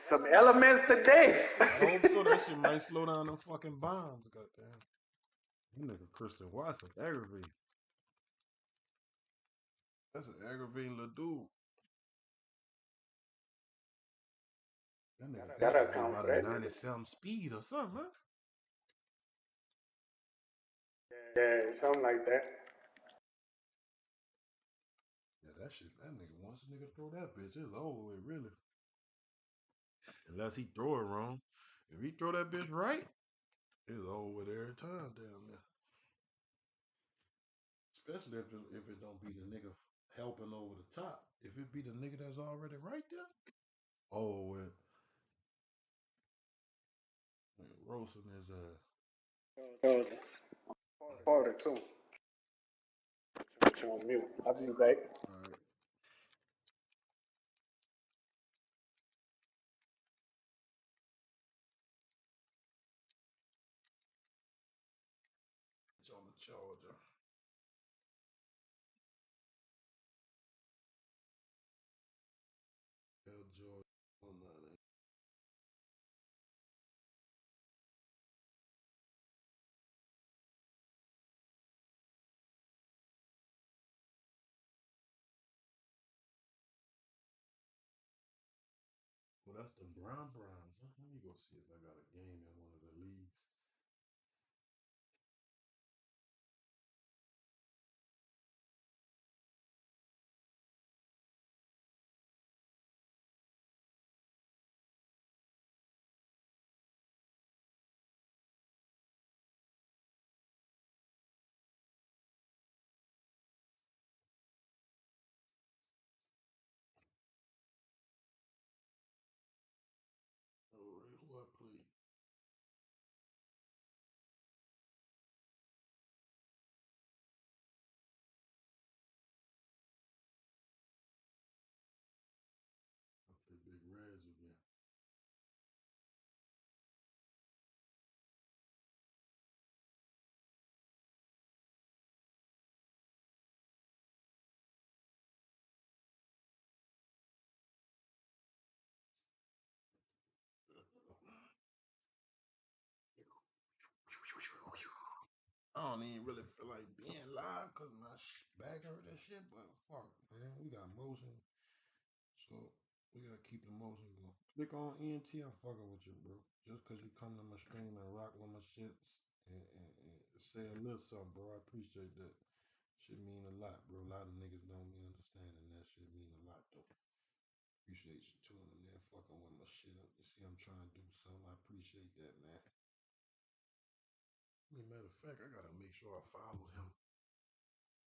some elements today. I hope so. That shit might slow down them fucking bombs. Goddamn. You nigga Christian Watson aggravating. That's an aggravating little dude. That nigga got Gotta to be account for about a that nigga. 97 speed or something, huh? Yeah, something like that. Yeah, that shit, that nigga, once a nigga throw that bitch, it's over with, really. Unless he throw it wrong. If he throw that bitch right, it's over with every time down there. Especially if it don't be the nigga helping over the top. If it be the nigga that's already right there, oh, with roasting his That was part of two. Put you on mute. I'll be back. all right. It's on the charger. L Jordan online. Well, that's the Browns. Huh? Let me go see if I got a game in one of the leagues. All right, who I play? I play Big Reds again. I don't even really feel like being live because my back hurt and shit, but fuck, man. We got motion. So we gotta keep the motion going. Click on ENT, I'm fucking with you, bro. Just cause you come to my stream and rock with my shits and say a little something, bro. I appreciate that. Shit mean a lot, bro. A lot of niggas don't be understanding that shit mean a lot though. Appreciate you tuning in there, fucking with my shit up. You see I'm trying to do something. I appreciate that, man. I mean, matter of fact, I gotta make sure I followed him.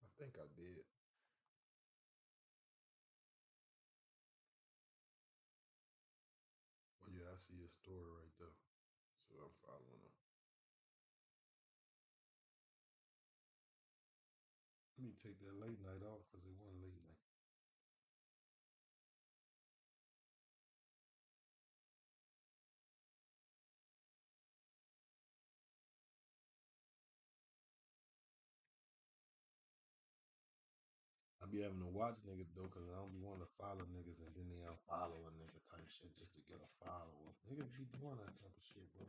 I think I did. Oh yeah, I see his story right there. So I'm following him. Let me take that late night off because it wasn't late night. I be having to watch niggas though, cause I don't be wanting to follow niggas and then they unfollow a nigga type shit just to get a follower. Niggas be doing that type of shit, bro.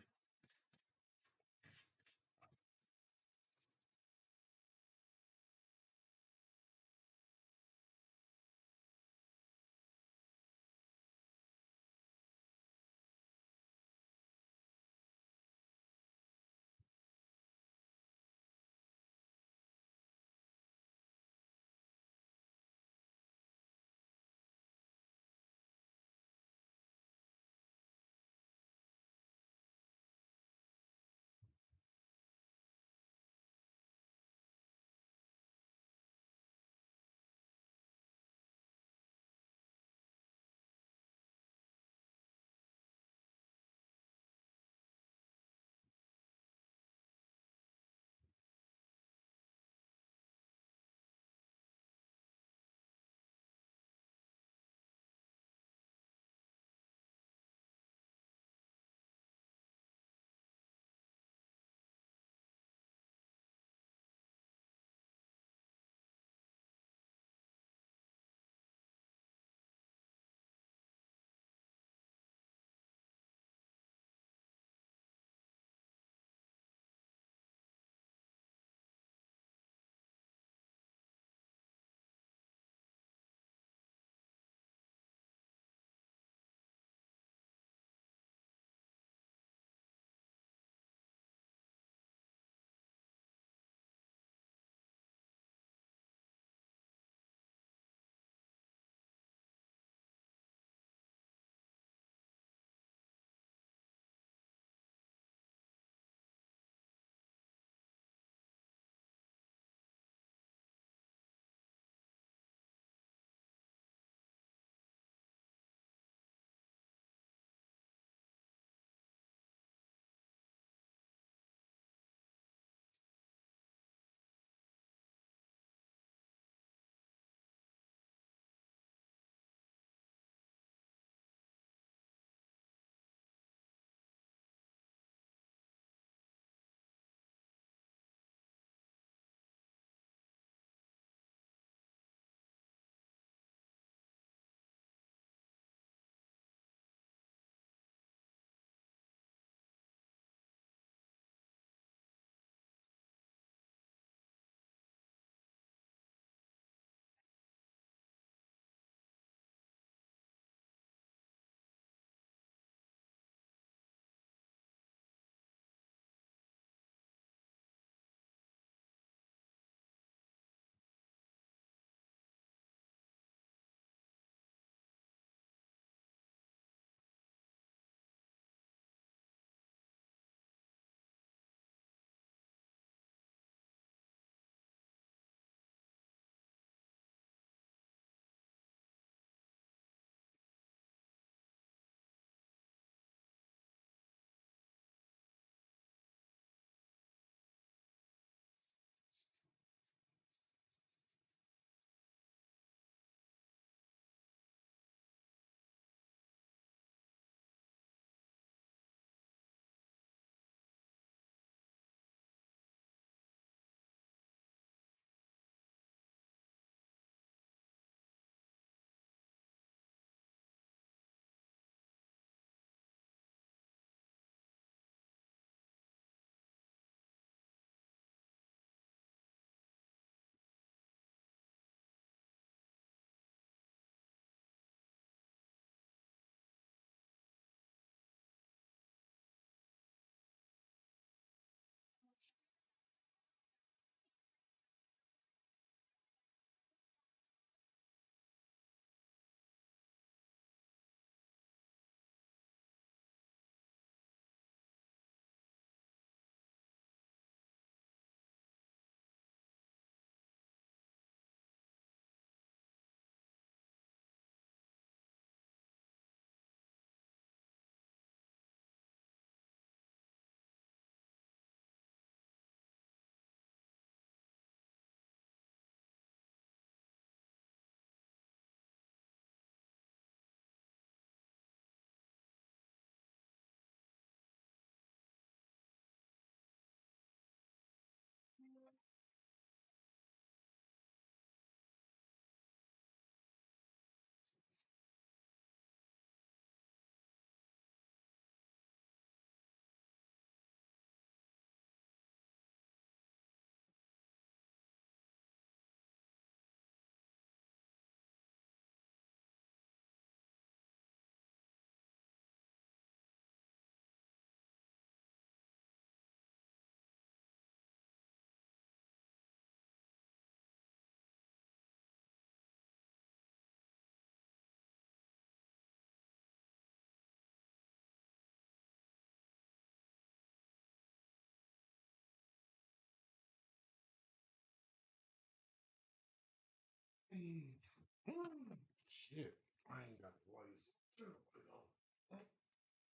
Shit. I ain't got the lights. Turn the light on.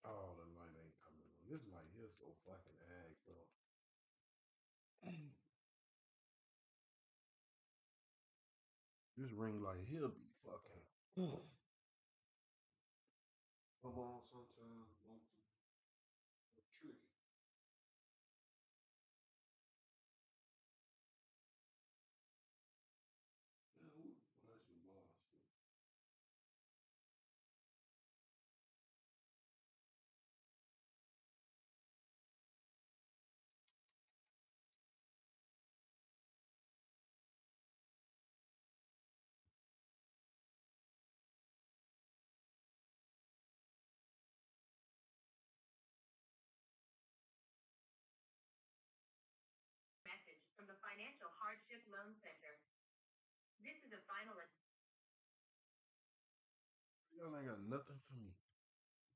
Oh, the light ain't coming on. This light here so fucking ag, bro. This ring light here be fucking. Come on, sometimes want to tricky. Yeah, where's your boss? Message from the Financial Hardship Loan Center. This is a finalist. Y'all ain't got nothing for me.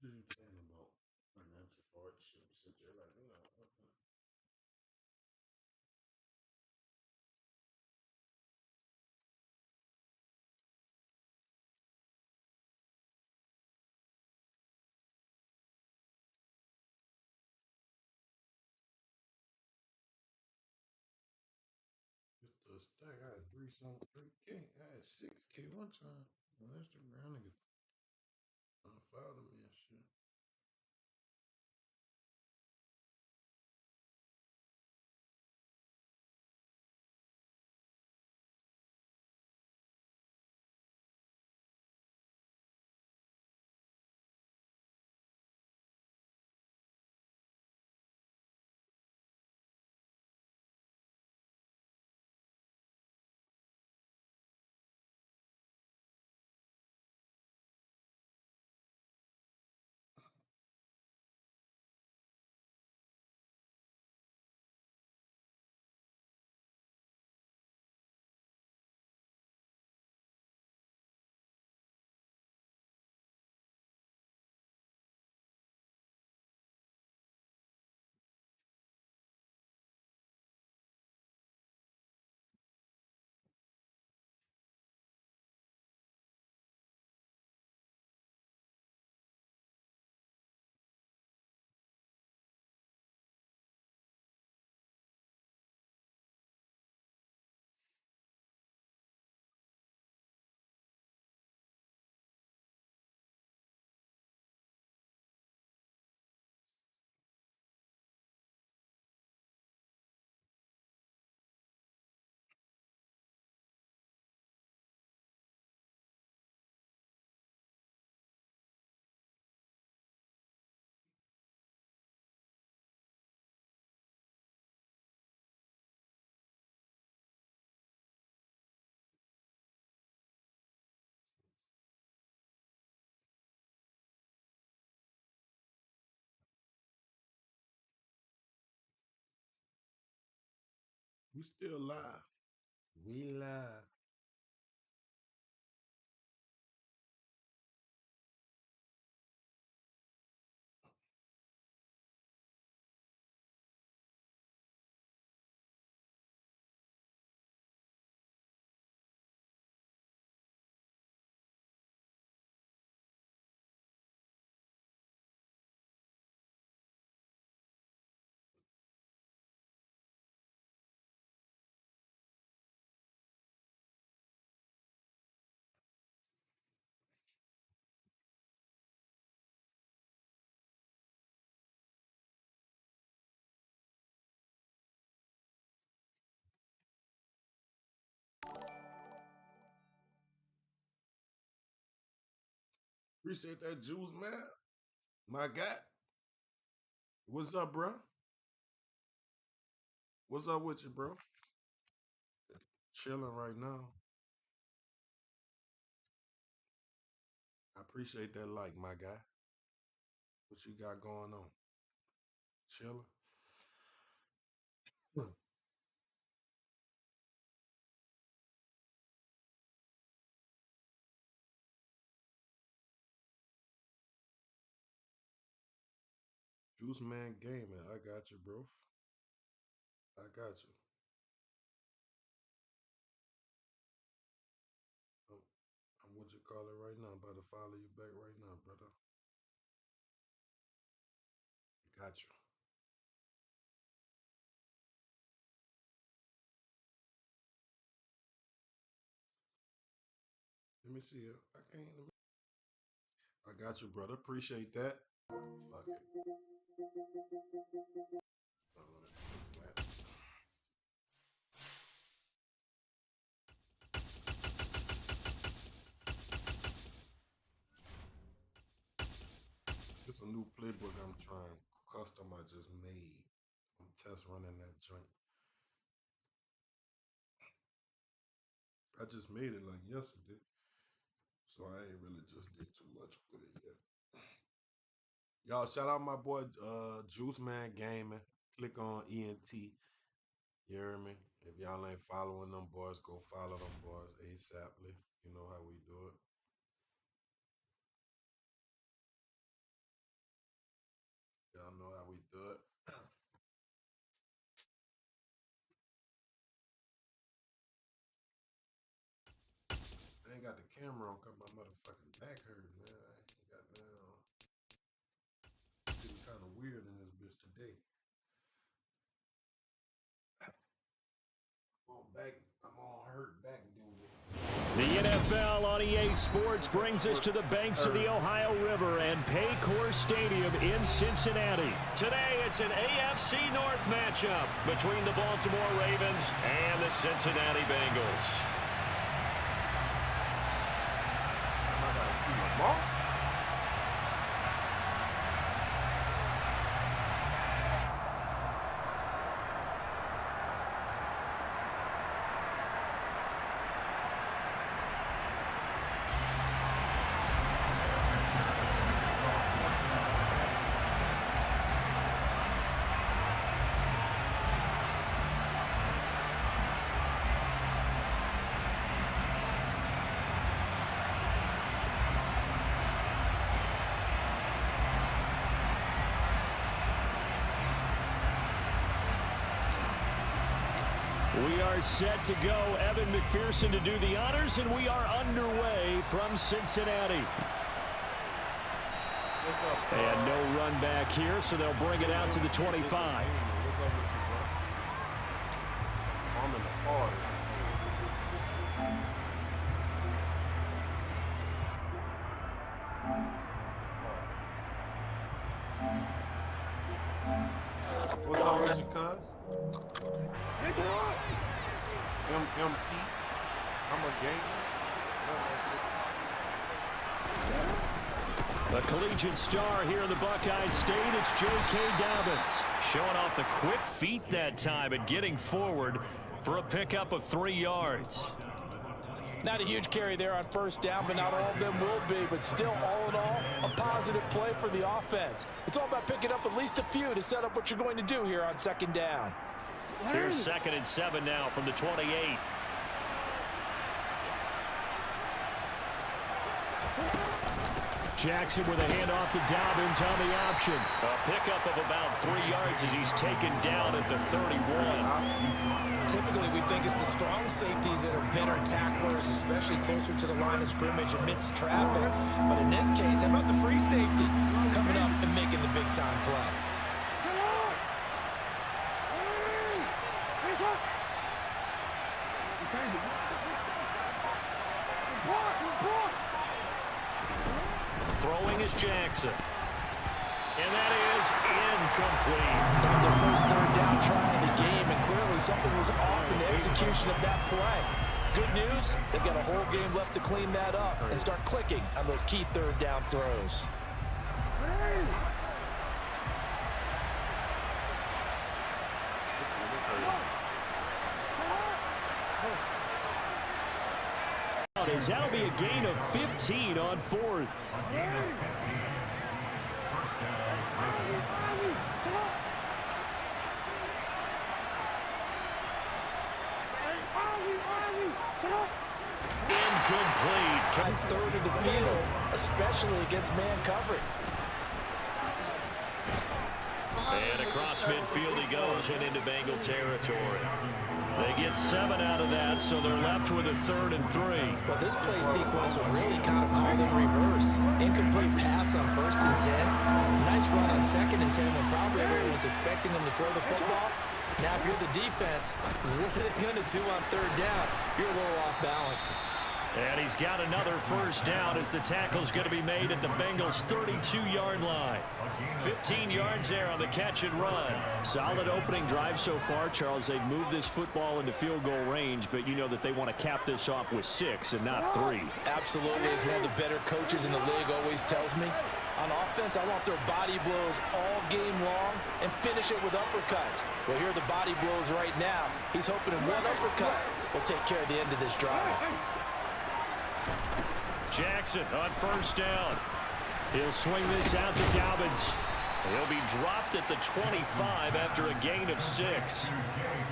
What are you saying about financial hardship? Sit there like, okay. Just the stack, I had 3K. I had 6K one time on Instagram. Nigga unfollowed me and shit. We still live. We live. Appreciate that juice, man. My guy. What's up, bro? What's up with you, bro? Chilling right now. I appreciate that like, my guy. What you got going on? Chilling? Juice Man Gaming. I got you, bro. I got you. what you call it right now. I'm about to follow you back right now, brother. Got you. Let me see it. I can't. I got you, brother. Appreciate that. Fuck it. It's a new playbook I'm trying. Custom I just made. I'm test running that joint. I just made it like yesterday. So I ain't really just did too much with it yet. Y'all shout out my boy Juice Man Gaming. Click on ENT. You hear me? If y'all ain't following them boys, go follow them boys ASAPly. You know how we do it. Y'all know how we do it. I ain't got the camera on because my motherfucking back hurt, man. I ain't got down. Sitting kind of weird in this bitch today. I'm on hurt back duty. The NFL on EA Sports brings us to the banks of the Ohio River and Paycor Stadium in Cincinnati. Today, it's an AFC North matchup between the Baltimore Ravens and the Cincinnati Bengals. I gotta see my ball. We are set to go. Evan McPherson to do the honors, and we are underway from Cincinnati. And no run back here, so they'll bring it out to the 25. What's up with you, bro? I'm in the party. What's up with you, cuz? MP. I'm a gamer. The collegiate star here in the Buckeye State, it's J.K. Dobbins. Showing off the quick feet that time and getting forward for a pickup of 3 yards. Not a huge carry there on first down, but not all of them will be. But still, all in all, a positive play for the offense. It's all about picking up at least a few to set up what you're going to do here on second down. Here's 2nd and 7 now from the 28. Jackson with a handoff to Dobbins on the option. A pickup of about 3 yards as he's taken down at the 31. Typically, we think it's the strong safeties that are better tacklers, especially closer to the line of scrimmage amidst traffic. But in this case, how about the free safety coming up and making the big-time play? Throwing is Jackson. And that is incomplete. That was their first third down try of the game, and clearly something was off in the execution of that play. Good news, they've got a whole game left to clean that up and start clicking on those key third down throws. That'll be a gain of 15 on 4th. Incomplete. Tight third of the field, especially against man coverage. And across midfield he goes and into Bengal territory. They get 7 out of that, so they're left with a 3rd and 3. Well, this play sequence was really kind of called in reverse. Incomplete pass on 1st and 10. Nice run on 2nd and 10 when probably everyone was expecting them to throw the football. Now, if you're the defense, what are they going to do on 3rd down? You're a little off balance. And he's got another 1st down as the tackle's going to be made at the Bengals' 32-yard line. 15 yards there on the catch and run. Solid opening drive so far, Charles. They've moved this football into field goal range, but you know that they want to cap this off with 6 and not 3. Absolutely. As one of the better coaches in the league always tells me, on offense, I want their body blows all game long and finish it with uppercuts. Well, here are the body blows right now. He's hoping in one uppercut will take care of the end of this drive. Jackson on 1st down. He'll swing this out to Dobbins. He'll be dropped at the 25 after a gain of 6.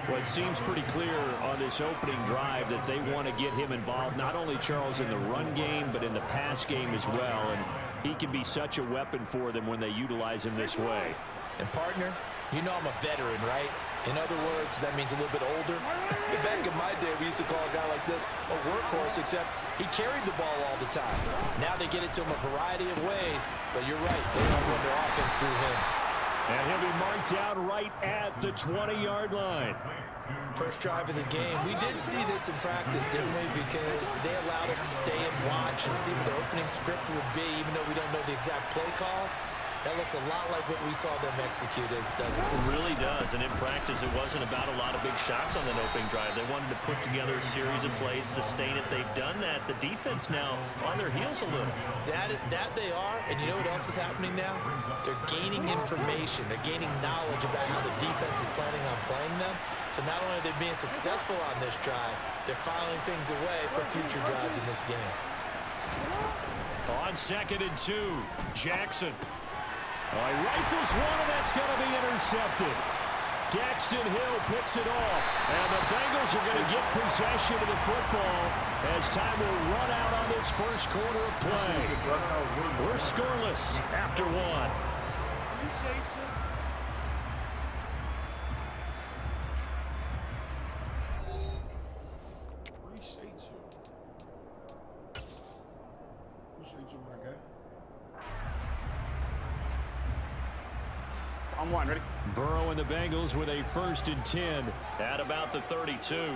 Well, it seems pretty clear on this opening drive that they want to get him involved, not only, Charles, in the run game, but in the pass game as well. And he can be such a weapon for them when they utilize him this way. And, partner, you know I'm a veteran, right? In other words, that means a little bit older. Back in my day, we used to call a guy like this a workhorse, except he carried the ball all the time. Now they get it to him a variety of ways, but you're right, they don't run their offense through him. And he'll be marked down right at the 20-yard line. First drive of the game. We did see this in practice, didn't we? Because they allowed us to stay and watch and see what the opening script would be, even though we don't know the exact play calls. That looks a lot like what we saw them execute, doesn't it? It really does, and in practice, it wasn't about a lot of big shots on that opening drive. They wanted to put together a series of plays, sustain it. They've done that. The defense now on their heels a little. That they are, and you know what else is happening now? They're gaining information. They're gaining knowledge about how the defense is planning on playing them. So not only are they being successful on this drive, they're filing things away for future drives in this game. On 2nd and 2, Jackson. He rifles one, and that's going to be intercepted. Daxton Hill picks it off, and the Bengals are going to get possession of the football as time will run out on this first quarter of play. We're scoreless after 1. Appreciate you. Appreciate you, my guy. I'm 1, ready? Burrow and the Bengals with a 1st and 10 at about the 32.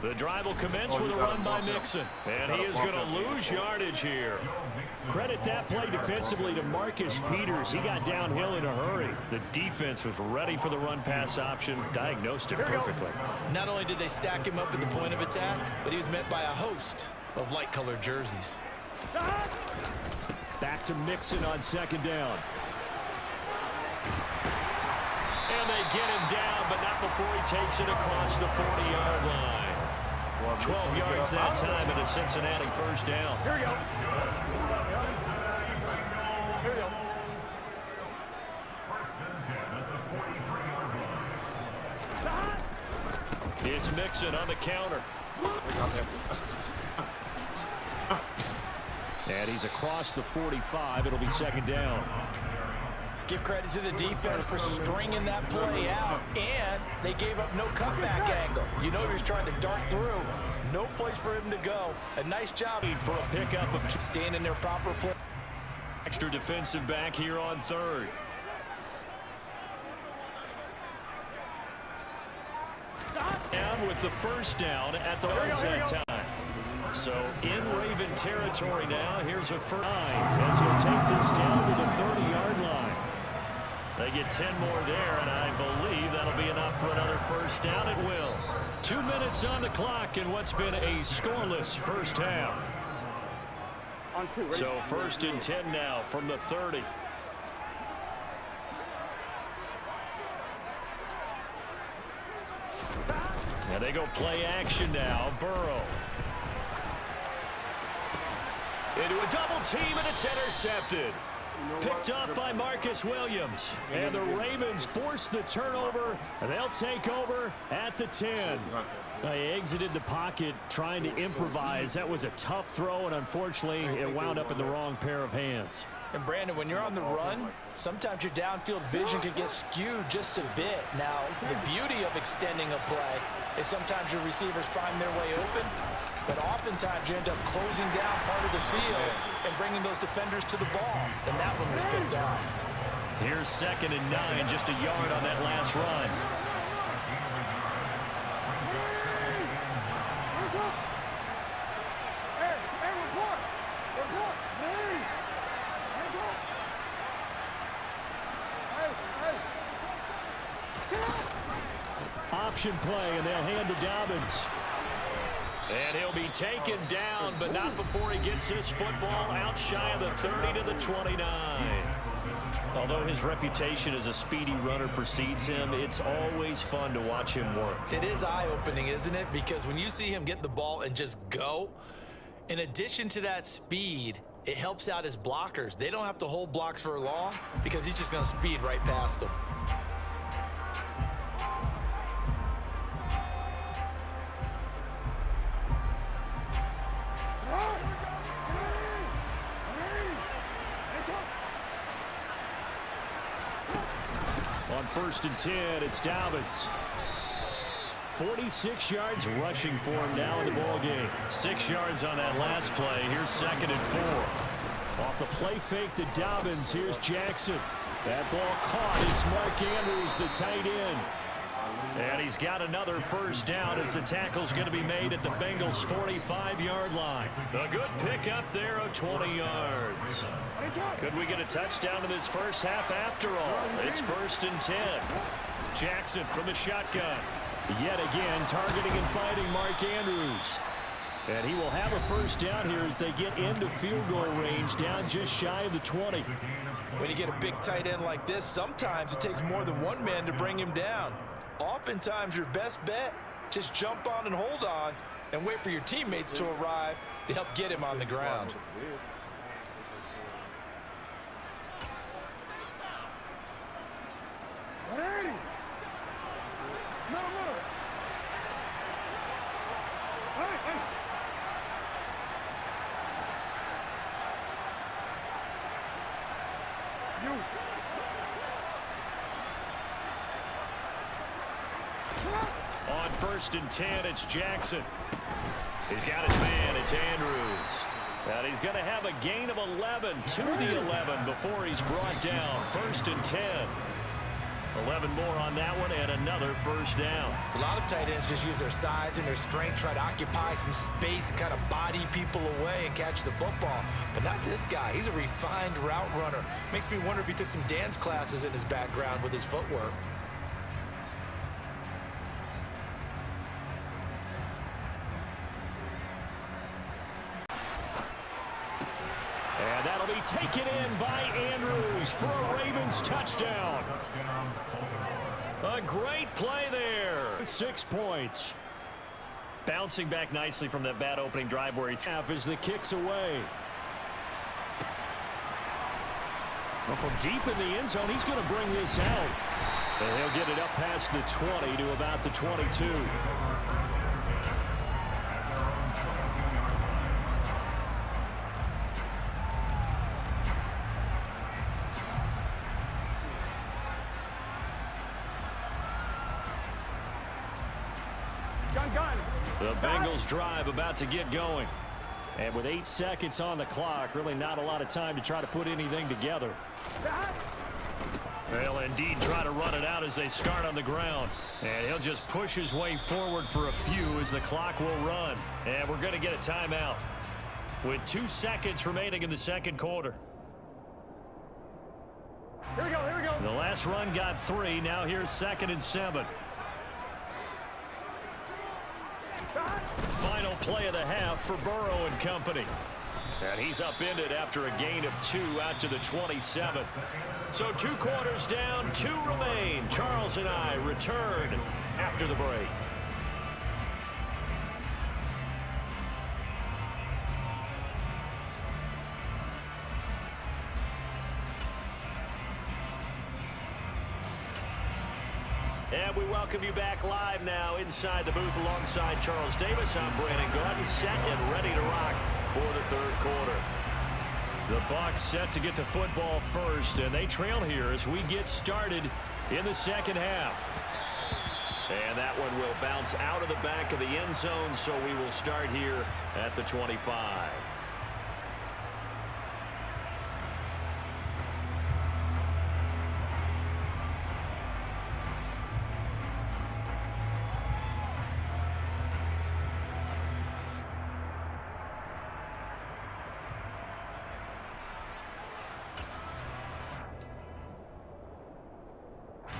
The drive will commence with a run by Mixon, and he is going to lose yardage here. Credit that play defensively to Marcus Peters. He got downhill in a hurry. The defense was ready for the run-pass option, diagnosed it perfectly. Not only did they stack him up at the point of attack, but he was met by a host of light-colored jerseys. Back to Mixon on 2nd down. And they get him down, but not before he takes it across the 40-yard line. 12 yards that time and a Cincinnati 1st down. Here we go. Here we go. It's Mixon on the counter. And he's across the 45. It'll be 2nd down. Give credit to the defense for stringing that play out, and they gave up no cutback angle. You know he was trying to dart through. No place for him to go. A nice job For a pickup of staying in their proper place. extra defensive back here on 3rd. Down with the 1st down at the onside time. So in Raven territory now, here's a 1st as he'll take this down to the 30-yard line. They get 10 more there, and I believe that'll be enough for another 1st down. It will. 2 minutes on the clock in what's been a scoreless first half. On 2, ready? So 1st and 10 now from the 30. And they go play action now. Burrow. Into a double team, and it's intercepted. Picked up by Marcus Williams. And the Ravens force the turnover. They'll take over at the 10. They exited the pocket trying to improvise. That was a tough throw, and unfortunately, it wound up in the wrong pair of hands. And Brandon, when you're on the run, sometimes your downfield vision can get skewed just a bit. Now, the beauty of extending a play is sometimes your receivers find their way open, but oftentimes you end up closing down part of the field and bringing those defenders to the ball. And that one was picked off. Here's 2nd and 9, just a yard on that last run. Option play, and they'll hand to Dobbins. And he'll be taken down, but not before he gets this football out shy of the 30 to the 29. Although his reputation as a speedy runner precedes him, it's always fun to watch him work. It is eye-opening, isn't it? Because when you see him get the ball and just go, in addition to that speed, it helps out his blockers. They don't have to hold blocks for long because he's just going to speed right past them. On 1st and 10, it's Dobbins. 46 yards rushing for him now in the ballgame. 6 yards on that last play. Here's 2nd and 4. Off the play fake to Dobbins, here's Jackson. That ball caught. It's Mark Andrews, the tight end. And he's got another first down as the tackle's going to be made at the Bengals' 45-yard line. A good pickup there of 20 yards. Could we get a touchdown in this first half after all? It's 1st and 10. Jackson from the shotgun. Yet again, targeting and fighting Mark Andrews. And he will have a first down here as they get into field goal range, down just shy of the 20. When you get a big tight end like this, sometimes it takes more than one man to bring him down. Oftentimes, your best bet, just jump on and hold on and wait for your teammates to arrive to help get him on the ground. On 1st and 10, it's Jackson. He's got his man. It's Andrews. And he's going to have a gain of 11 to the 11 before he's brought down. 1st and 10. 11 more on that one and another first down. A lot of tight ends just use their size and their strength, try to occupy some space and kind of body people away and catch the football. But not this guy. He's a refined route runner. Makes me wonder if he took some dance classes in his background with his footwork. And that'll be taken in by Andrews for a Ravens touchdown. A great play there. 6 points. Bouncing back nicely from that bad opening drive where he half as the kicks away. Well, from deep in the end zone, he's going to bring this out. And he'll get it up past the 20 to about the 22. The Bengals drive about to get going. And with 8 seconds on the clock, really not a lot of time to try to put anything together. They'll indeed try to run it out as they start on the ground. And he'll just push his way forward for a few as the clock will run. And we're going to get a timeout with 2 seconds remaining in the second quarter. Here we go, here we go. The last run got 3. Now here's 2nd and 7. Final play of the half for Burrow and company. And he's upended after a gain of 2 out to the 27. So 2 quarters down, 2 remain. Charles and I return after the break. And we welcome you back live now inside the booth alongside Charles Davis. I'm Brandon Gaudin, set and ready to rock for the third quarter. The Bucs set to get the football first, and they trail here as we get started in the second half. And that one will bounce out of the back of the end zone, so we will start here at the 25.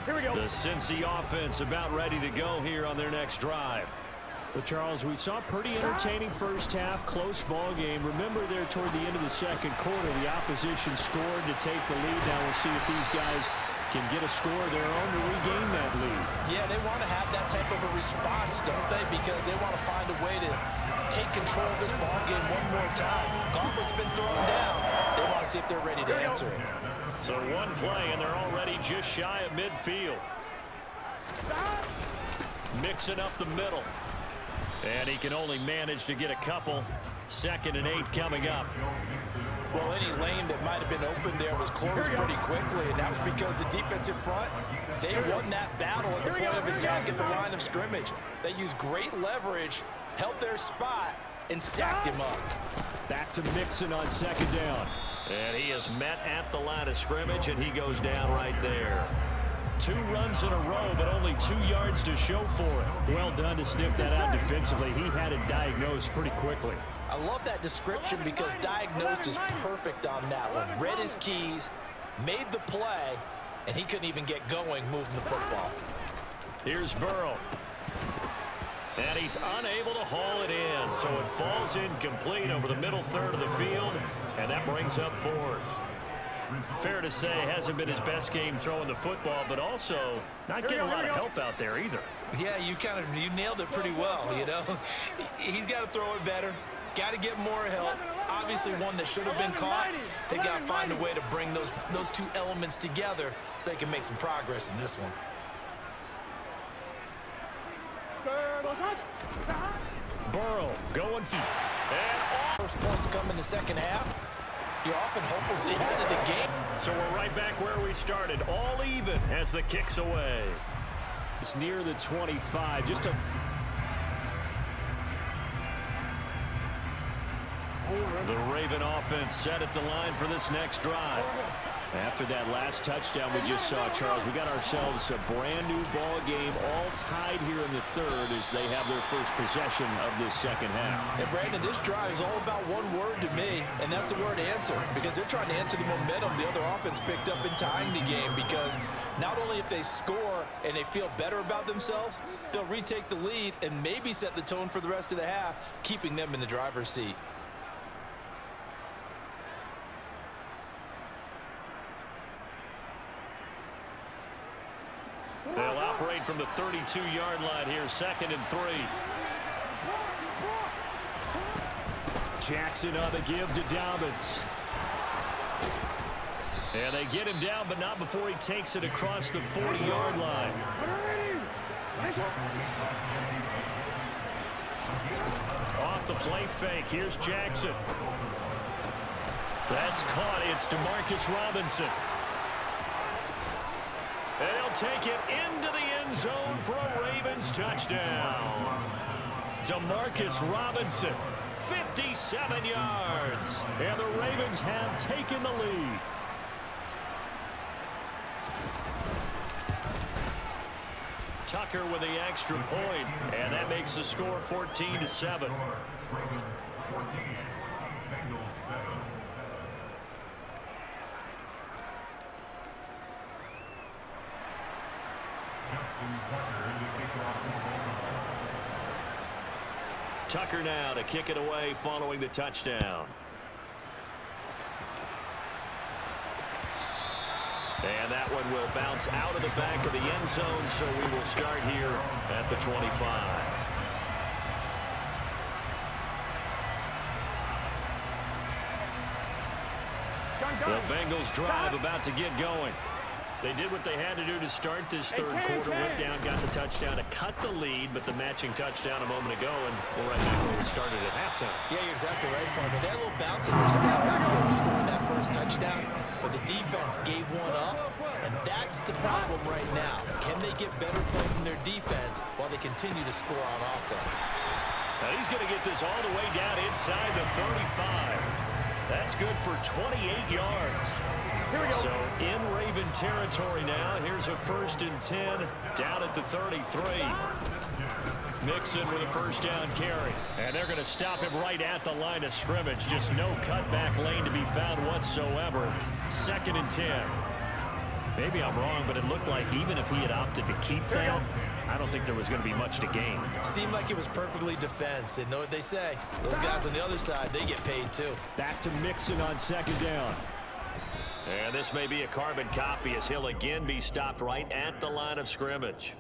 Here we go. The Cincy offense about ready to go here on their next drive. Well, Charles, we saw a pretty entertaining first half, close ball game. Remember there toward the end of the second quarter, the opposition scored to take the lead. Now we'll see if these guys can get a score of their own to regain that lead. Yeah, they want to have that type of a response, don't they? Because they want to find a way to take control of this ball game one more time. Gauntlet's been thrown down. They want to see if they're ready to answer it. So one play, and they're already just shy of midfield. Mixing up the middle. And he can only manage to get a couple. 2nd and 8 coming up. Well, any lane that might have been open there was closed pretty quickly, and that was because the defensive front, they won that battle at the point of attack at the line of scrimmage. They used great leverage, held their spot, and stacked him up. Back to Mixon on 2nd down. And he is met at the line of scrimmage, and he goes down right there. 2 runs in a row, but only 2 yards to show for it. Well done to sniff that out defensively. He had it diagnosed pretty quickly. I love that description because diagnosed is perfect on that one. Read his keys, made the play, and he couldn't even get going moving the football. Here's Burrow. And he's unable to haul it in, so it falls incomplete over the middle third of the field, and that brings up 4th. Fair to say, hasn't been his best game throwing the football, but also not getting a lot of help out there either. Yeah, you nailed it pretty well, you know. He's got to throw it better, got to get more help. Obviously one that should have been caught. They got to find a way to bring those 2 elements together so they can make some progress in this one. Burrow going for and first points come in the second half. You're often hopelessly out of the game. So we're right back where we started, all even as the kick's away. It's near the 25. Just a The Raven offense set at the line for this next drive. After that last touchdown we just saw, Charles, we got ourselves a brand new ball game, all tied here in the 3rd as they have their first possession of this second half. And Brandon, this drive is all about one word to me, and that's the word answer, because they're trying to answer the momentum the other offense picked up in tying the game, because not only if they score and they feel better about themselves, they'll retake the lead and maybe set the tone for the rest of the half, keeping them in the driver's seat. They'll operate from the 32-yard line here, 2nd and 3. Jackson on the give to Dobbins. And they get him down, but not before he takes it across the 40-yard line. Off the play fake, here's Jackson. That's caught, it's Demarcus Robinson. They'll take it into the end zone for a Ravens touchdown. Demarcus Robinson, 57 yards. And the Ravens have taken the lead. Tucker with the extra point, and that makes the score 14-7. Tucker now to kick it away following the touchdown. And that one will bounce out of the back of the end zone, so we will start here at the 25. The Bengals drive about to get going. They did what they had to do to start this third quarter. Went down, got the touchdown to cut the lead, but the matching touchdown a moment ago, and we're right back where we started at halftime. Yeah, you're exactly right, partner. They had a little bounce in their step after scoring that first touchdown, but the defense gave one up, and that's the problem right now. Can they get better play from their defense while they continue to score on offense? Now he's going to get this all the way down inside the 35. That's good for 28 yards. So in Raven territory now. Here's a 1st and 10 down at the 33. Mixon with a first down carry. And they're going to stop him right at the line of scrimmage. Just no cutback lane to be found whatsoever. 2nd and 10. Maybe I'm wrong, but it looked like even if he had opted to keep that, I don't think there was going to be much to gain. Seemed like it was perfectly defense. And know what they say. Those guys on the other side, they get paid too. Back to Mixon on 2nd down. And this may be a carbon copy as he'll again be stopped right at the line of scrimmage.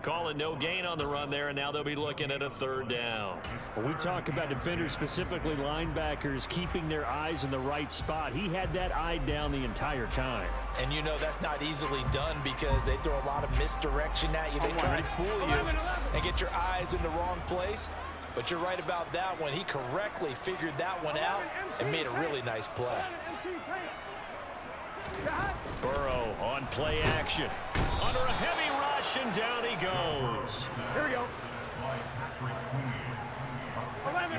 Calling no gain on the run there, and now they'll be looking at a 3rd down. When we talk about defenders, specifically linebackers, keeping their eyes in the right spot, he had that eye down the entire time. And you know that's not easily done because they throw a lot of misdirection at you. They try to fool you and get your eyes in the wrong place. But you're right about that one. He correctly figured that one out and made a really nice play. Burrow on play action. Under a heavy rush, and down he goes. Here we go. 11.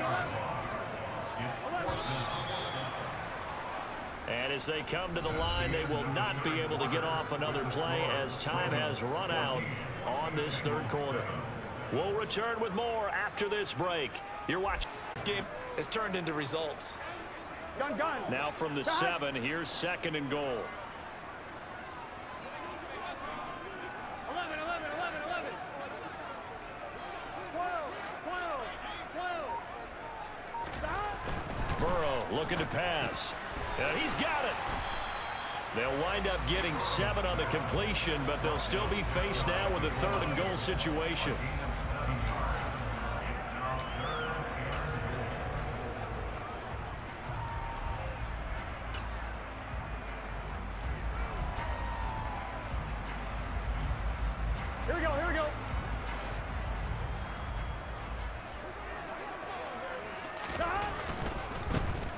And as they come to the line, they will not be able to get off another play as time has run out on this 3rd quarter. We'll return with more after this break. You're watching. This game has turned into results. Gun. Now from the 7, here's 2nd and goal. 11. 12. Burrow looking to pass. And he's got it. They'll wind up getting 7 on the completion, but they'll still be faced now with a 3rd and goal situation. Here we go.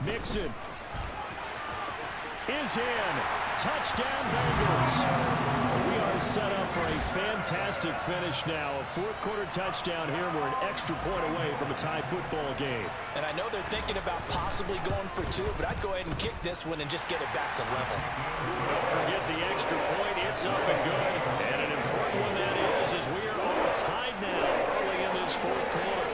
Mixon is in. Touchdown, Bengals. We are set up for a fantastic finish now. A 4th quarter touchdown here. We're an extra point away from a tie football game. And I know they're thinking about possibly going for 2, but I'd go ahead and kick this one and just get it back to level. Don't forget the extra point. It's up and good. And an important one that is as we are all tied now early in this 4th quarter.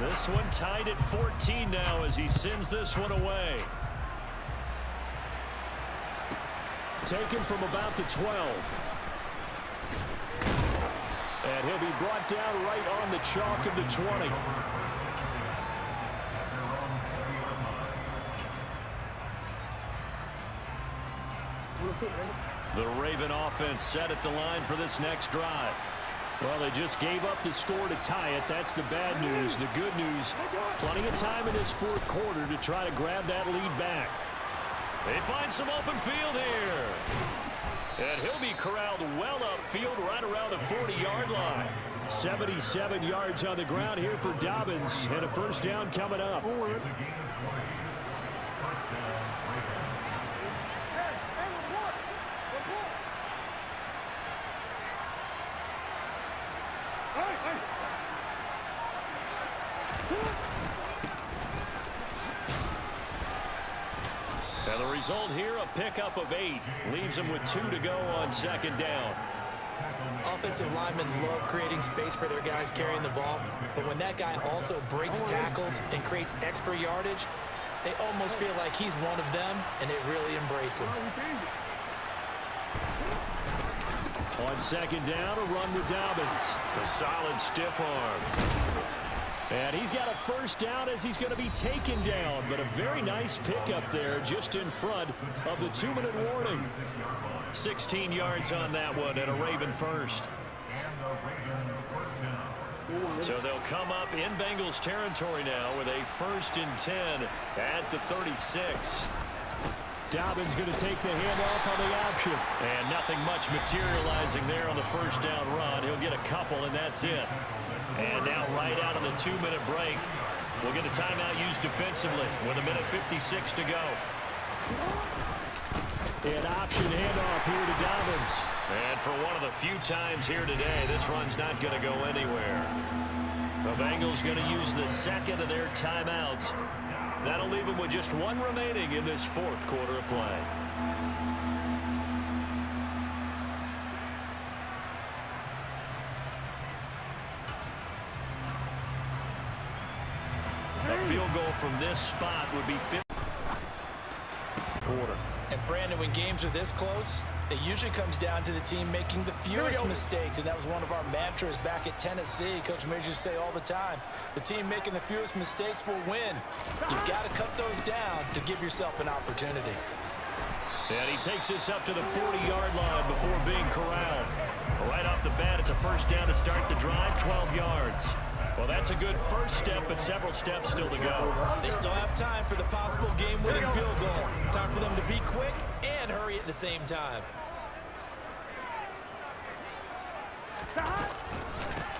This one tied at 14 now as he sends this one away. Taken from about the 12. And he'll be brought down right on the chalk of the 20. The Raven offense set at the line for this next drive. Well, they just gave up the score to tie it. That's the bad news. The good news, plenty of time in this 4th quarter to try to grab that lead back. They find some open field here. And he'll be corralled well upfield right around the 40-yard line. 77 yards on the ground here for Dobbins, and a 1st down coming up. And the result here, a pickup of 8. Leaves them with 2 to go on 2nd down. Offensive linemen love creating space for their guys carrying the ball, but when that guy also breaks tackles and creates extra yardage, they almost feel like he's one of them, and they really embrace him. On 2nd down, a run with Dobbins. A solid stiff arm. And he's got a 1st down as he's going to be taken down, but a very nice pickup there just in front of the 2-minute warning. 16 yards on that one and a Raven 1st. So they'll come up in Bengals territory now with a 1st and 10 at the 36. Dobbins going to take the handoff on the option. And nothing much materializing there on the first down run. He'll get a couple, and that's it. And now right out of the 2-minute break, we'll get a timeout used defensively with 1:56 to go. An option handoff here to Dobbins. And for one of the few times here today, this run's not going to go anywhere. The Bengals going to use the second of their timeouts. That'll leave them with just one remaining in this 4th quarter of play. A field goal from this spot would be 50 quarter. And Brandon, when games are this close, it usually comes down to the team making the fewest mistakes, and that was one of our mantras back at Tennessee. Coach Major used to say all the time, the team making the fewest mistakes will win. You've got to cut those down to give yourself an opportunity. And he takes this up to the 40-yard line before being corralled. Right off the bat, it's a first down to start the drive, 12 yards. Well, that's a good first step, but several steps still to go. They still have time for the possible game-winning field goal. Time for them to be quick and hurry at the same time.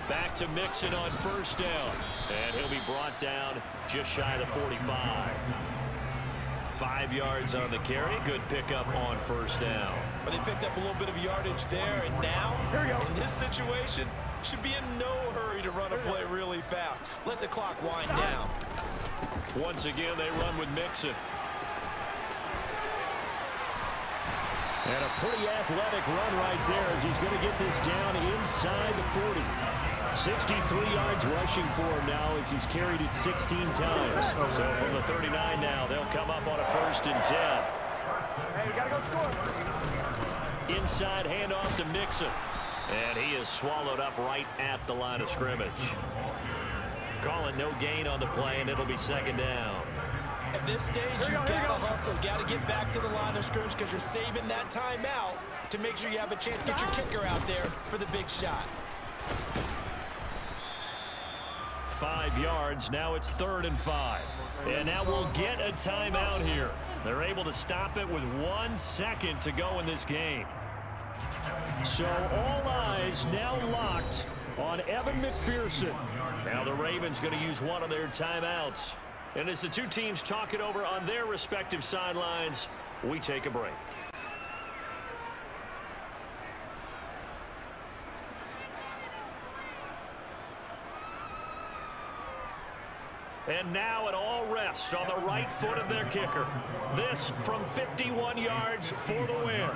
Back to Mixon on first down. And he'll be brought down just shy of the 45. 5 yards on the carry. Good pickup on first down. But they picked up a little bit of yardage there, and now, in this situation, should be in no hurry to run a play really fast. Let the clock wind down. Once again, they run with Mixon. And a pretty athletic run right there as he's going to get this down inside the 40. 63 yards rushing for him now as he's carried it 16 times. So from the 39 now, they'll come up on a 1st and 10. Hey, you got to go score. Inside handoff to Mixon. And he is swallowed up right at the line of scrimmage. Calling no gain on the play, and it'll be 2nd down. At this stage, you've got to hustle. Got to get back to the line of scrimmage because you're saving that timeout to make sure you have a chance to get your kicker out there for the big shot. 5 yards. Now it's 3rd and 5. And now we'll get a timeout here. They're able to stop it with 1 second to go in this game. So all eyes now locked on Evan McPherson. Now the Ravens going to use one of their timeouts. And as the two teams talk it over on their respective sidelines, we take a break. And now it all rests on the right foot of their kicker. This from 51 yards for the win.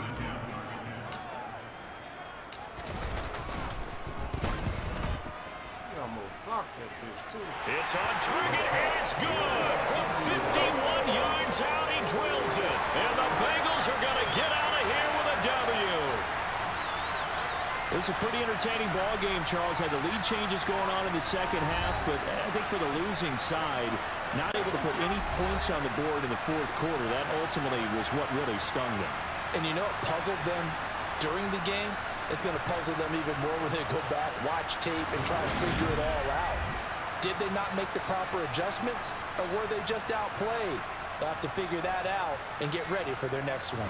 It's on target, and it's good. From 51 yards out, he drills it. And the Bengals are going to get out of here with a W. It was a pretty entertaining ball game, Charles. Had the lead changes going on in the second half, but I think for the losing side, not able to put any points on the board in the 4th quarter. That ultimately was what really stung them. And you know what puzzled them during the game? It's going to puzzle them even more when they go back, watch tape, and try to figure it all out. Did they not make the proper adjustments, or were they just outplayed? They'll have to figure that out and get ready for their next one.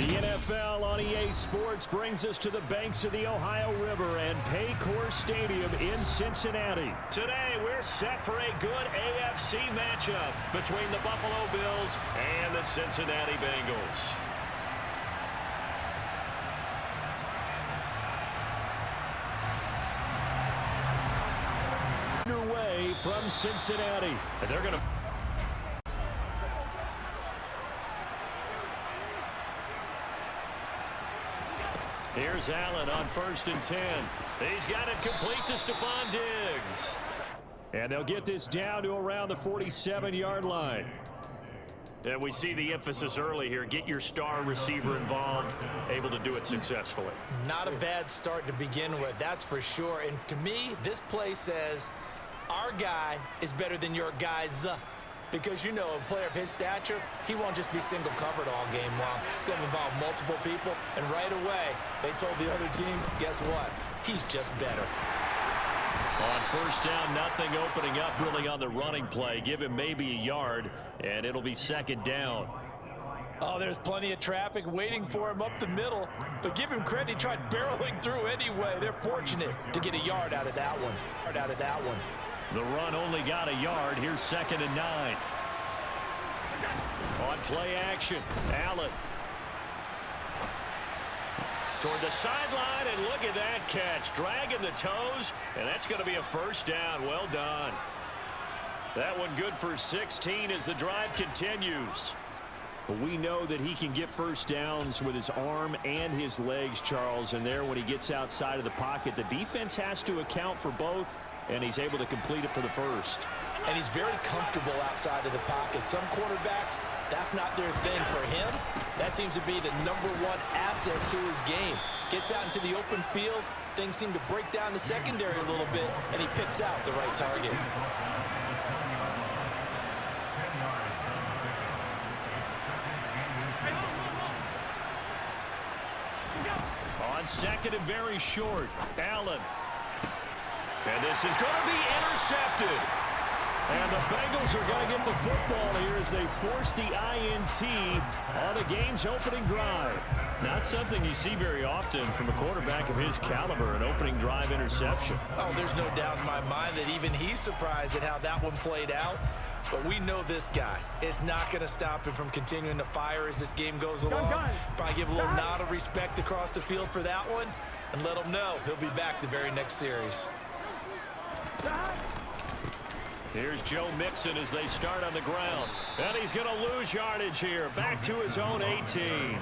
The NFL on EA Sports brings us to the banks of the Ohio River and Paycor Stadium in Cincinnati. Today, we're set for a good AFC matchup between the Buffalo Bills and the Cincinnati Bengals. Underway from Cincinnati. And they're going to... Here's Allen on 1st and 10. He's got it complete to Stephon Diggs. And they'll get this down to around the 47-yard line. And we see the emphasis early here. Get your star receiver involved, able to do it successfully. Not a bad start to begin with, that's for sure. And to me, this play says our guy is better than your guys. Because, you know, a player of his stature, he won't just be single covered all game long. It's going to involve multiple people. And right away, they told the other team, guess what? He's just better. On 1st down, nothing opening up really on the running play. Give him maybe a yard, and it'll be 2nd down. Oh, there's plenty of traffic waiting for him up the middle. But give him credit, he tried barreling through anyway. They're fortunate to get a yard out of that one. The run only got a yard. Here's 2nd and 9. On play action, Allen. Toward the sideline, and look at that catch. Dragging the toes, and that's going to be a 1st down. Well done. That one good for 16 as the drive continues. We know that he can get 1st downs with his arm and his legs, Charles. And there, when he gets outside of the pocket, the defense has to account for both, and he's able to complete it for the 1st. And he's very comfortable outside of the pocket. Some quarterbacks, that's not their thing. For him, that seems to be the #1 asset to his game. Gets out into the open field, things seem to break down the secondary a little bit, and he picks out the right target. On 2nd and very short, Allen. And this is going to be intercepted. And the Bengals are going to get the football here as they force the INT on the game's opening drive. Not something you see very often from a quarterback of his caliber, an opening drive interception. Oh, there's no doubt in my mind that even he's surprised at how that one played out. But we know this guy is not going to stop him from continuing to fire as this game goes along. Probably give a little nod of respect across the field for that one and let him know he'll be back the very next series. Here's Joe Mixon as they start on the ground. And he's going to lose yardage here. Back to his own 18.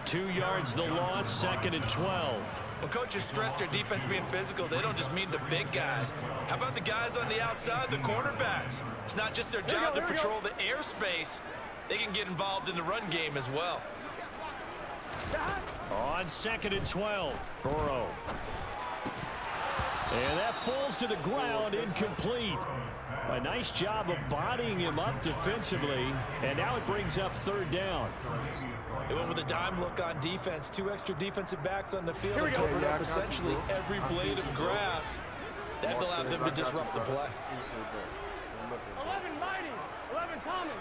2 yards the loss, 2nd and 12. When coaches stress their defense being physical, they don't just mean the big guys. How about the guys on the outside, the cornerbacks? It's not just their job to patrol the airspace. They can get involved in the run game as well. On 2nd and 12, Burrow. And that falls to the ground, incomplete. A nice job of bodying him up defensively, and now it brings up 3rd down. They went with a dime look on defense. 2 extra defensive backs on the field and covered up essentially every blade of grass. That allowed them to disrupt the play. 11 Mighty, 11 Thomas,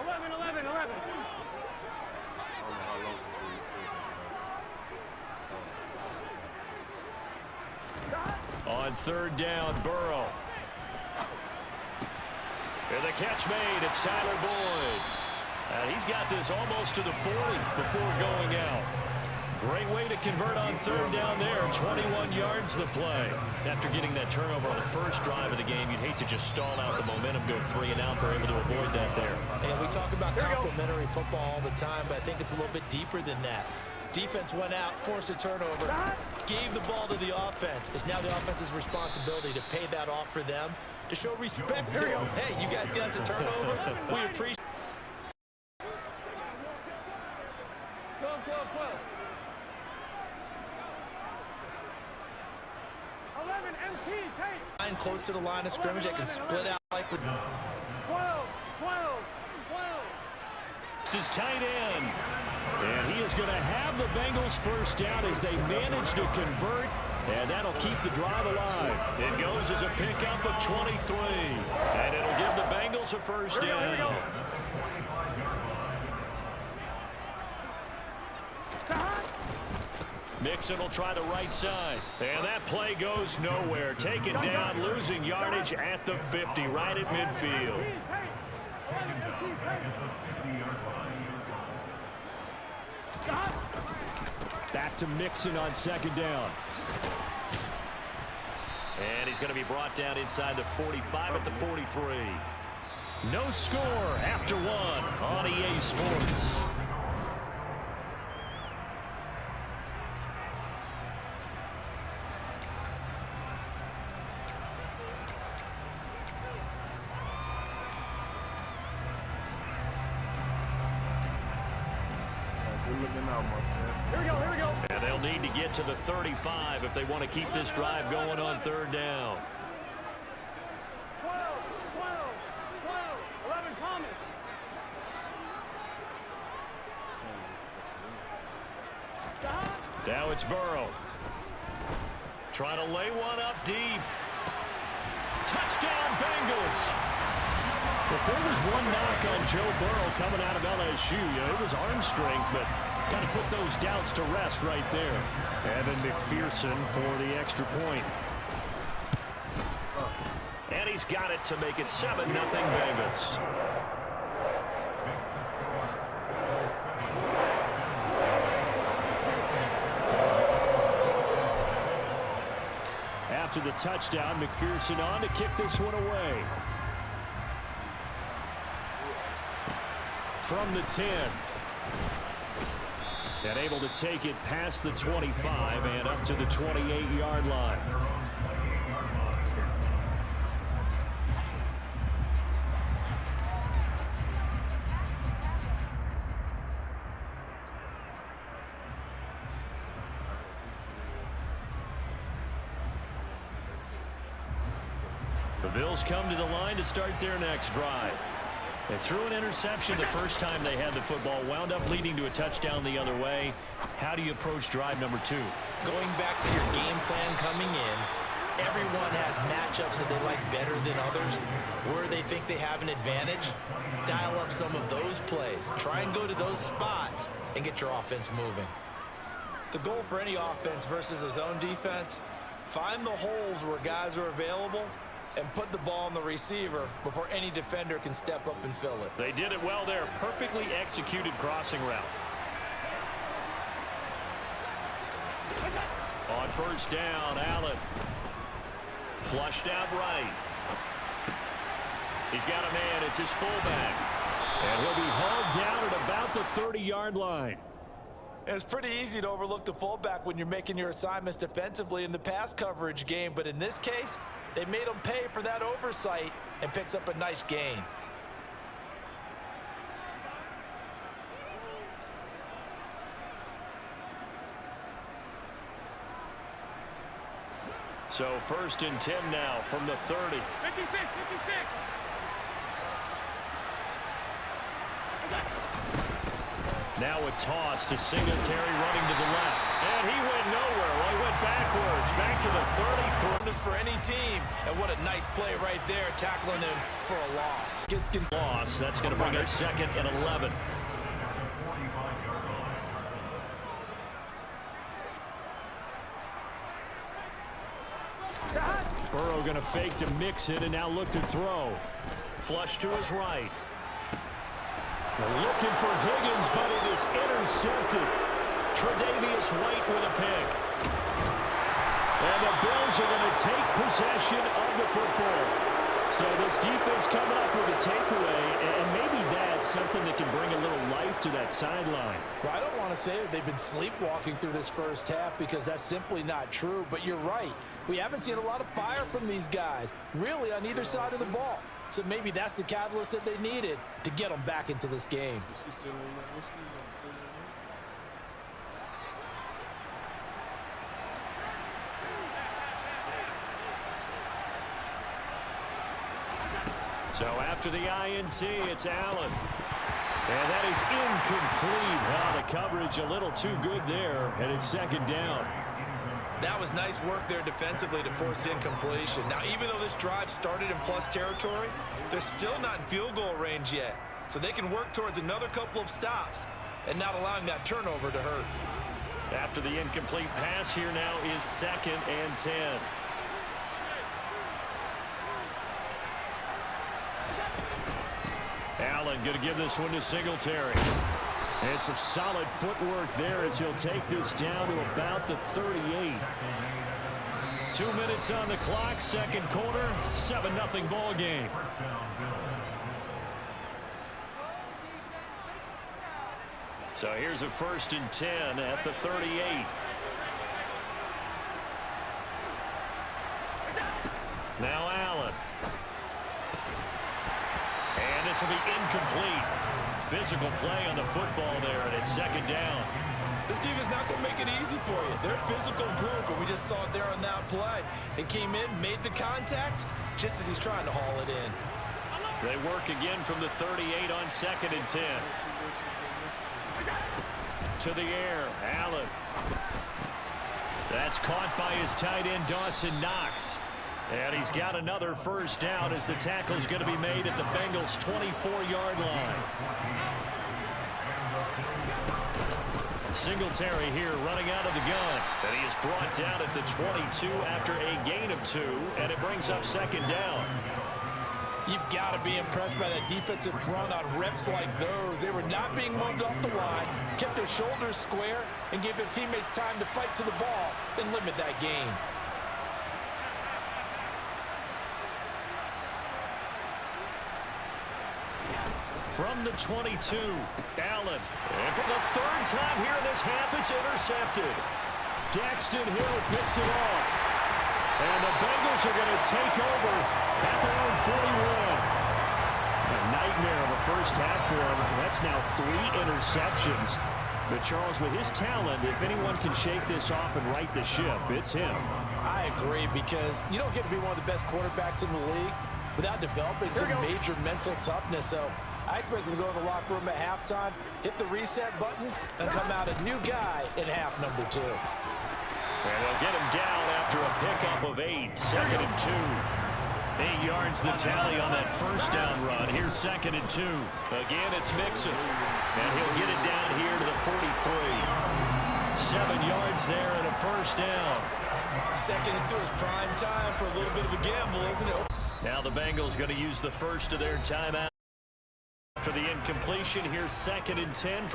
11, 11, 11. On 3rd down, Burrow. And the catch made. It's Tyler Boyd. And he's got this almost to the 40 before going out. Great way to convert on 3rd down there. 21 yards the play. After getting that turnover on the first drive of the game, you'd hate to just stall out the momentum, go 3 and out. They're able to avoid that there. And we talk about complementary football all the time, but I think it's a little bit deeper than that. Defense went out, forced a turnover, gave the ball to the offense. It's now the offense's responsibility to pay that off for them, to show respect to them. Hey, you guys got us a turnover? We appreciate it. 12, 12, 12. 11 MT, take. Close to the line of scrimmage, they can split out like with 12, 12, 12. His tight end. And he is going to have the Bengals first down as they manage to convert, and that'll keep the drive alive. It goes as a pickup of 23, and it'll give the Bengals a first down. Mixon will try the right side, and that play goes nowhere. Taken down, losing yardage at the 50, right at midfield. Back to Mixon on 2nd down. And he's going to be brought down inside the 45 at the 43. No score after 1 on EA Sports. Here we go. And they'll need to get to the 35 if they want to keep this drive going on 3rd down. 12, 12, 12, 11 Thomas. Now it's Burrow. Trying to lay one up deep. Touchdown, Bengals. If there was one knock on Joe Burrow coming out of LSU, it was arm strength, but got to put those doubts to rest right there. Evan McPherson for the extra point. And he's got it to make it 7-0 Bengals. After the touchdown, McPherson on to kick this one away. From the 10. And able to take it past the 25 and up to the 28-yard line. The Bills come to the line to start their next drive. They threw an interception the first time they had the football, wound up leading to a touchdown the other way. How do you approach drive number 2? Going back to your game plan coming in, everyone has matchups that they like better than others. Where they think they have an advantage, dial up some of those plays. Try and go to those spots and get your offense moving. The goal for any offense versus a zone defense, find the holes where guys are available and put the ball on the receiver before any defender can step up and fill it. They did it well there. Perfectly executed crossing route. On first down, Allen. Flushed out right. He's got a man. It's his fullback. And he'll be hauled down at about the 30-yard line. And it's pretty easy to overlook the fullback when you're making your assignments defensively in the pass coverage game. But in this case, they made him pay for that oversight and picks up a nice gain. So 1st and 10 now from the 30. 56, 56. Now a toss to Singletary running to the left. And he went nowhere. Well, he went backwards. Back to the 30. This for any team. And what a nice play right there, tackling him for a loss. Loss. That's going to bring up 2nd and 11. Burrow going to fake to mix it and now look to throw. Flush to his right. They're looking for Higgins, but it is intercepted. Tre'Davious White with a pick. And the Bills are going to take possession of the football. So this defense coming up with a takeaway, and maybe that's something that can bring a little life to that sideline. Well, I don't want to say that they've been sleepwalking through this first half because that's simply not true, but you're right. We haven't seen a lot of fire from these guys, really on either side of the ball. So maybe that's the catalyst that they needed to get them back into this game. So after the INT, it's Allen. And that is incomplete. Well, the coverage a little too good there, and it's 2nd down. That was nice work there defensively to force the incompletion. Now, even though this drive started in plus territory, they're still not in field goal range yet. So they can work towards another couple of stops and not allowing that turnover to hurt. After the incomplete pass, here now is 2nd and 10. Allen going to give this one to Singletary. And some solid footwork there as he'll take this down to about the 38. 2 minutes on the clock, 2nd quarter, 7-0 ball game. So here's a 1st and 10 at the 38. Now Allen. And this will be incomplete. Physical play on the football there, and it's 2nd down. This team is not going to make it easy for you. They're a physical group, and we just saw it there on that play. It came in, made the contact, just as he's trying to haul it in. They work again from the 38 on 2nd and 10. To the air, Allen. That's caught by his tight end, Dawson Knox. And he's got another 1st down as the tackle's going to be made at the Bengals' 24-yard line. Singletary here running out of the gun. And he is brought down at the 22 after a gain of 2, and it brings up 2nd down. You've got to be impressed by that defensive front on reps like those. They were not being moved off the line, kept their shoulders square, and gave their teammates time to fight to the ball and limit that gain. From the 22, Allen. And for the 3rd time here in this half, it's intercepted. Daxton Hill picks it off. And the Bengals are going to take over at their own 41. A nightmare of a first half for him. That's now 3 interceptions. But Charles, with his talent, if anyone can shake this off and right the ship, it's him. I agree, because you don't get to be one of the best quarterbacks in the league without developing some major mental toughness. So I expect him to go in the locker room at halftime, hit the reset button, and come out a new guy in half number 2. And they'll get him down after a pickup of 8, 2nd and 2. 8 yards the tally on that 1st down run. Here's 2nd and 2. Again, it's Mixon. And he'll get it down here to the 43. 7 yards there and a 1st down. 2nd and 2 is prime time for a little bit of a gamble, isn't it? Now the Bengals going to use the first of their timeout. After the incompletion, here's 2nd and 10.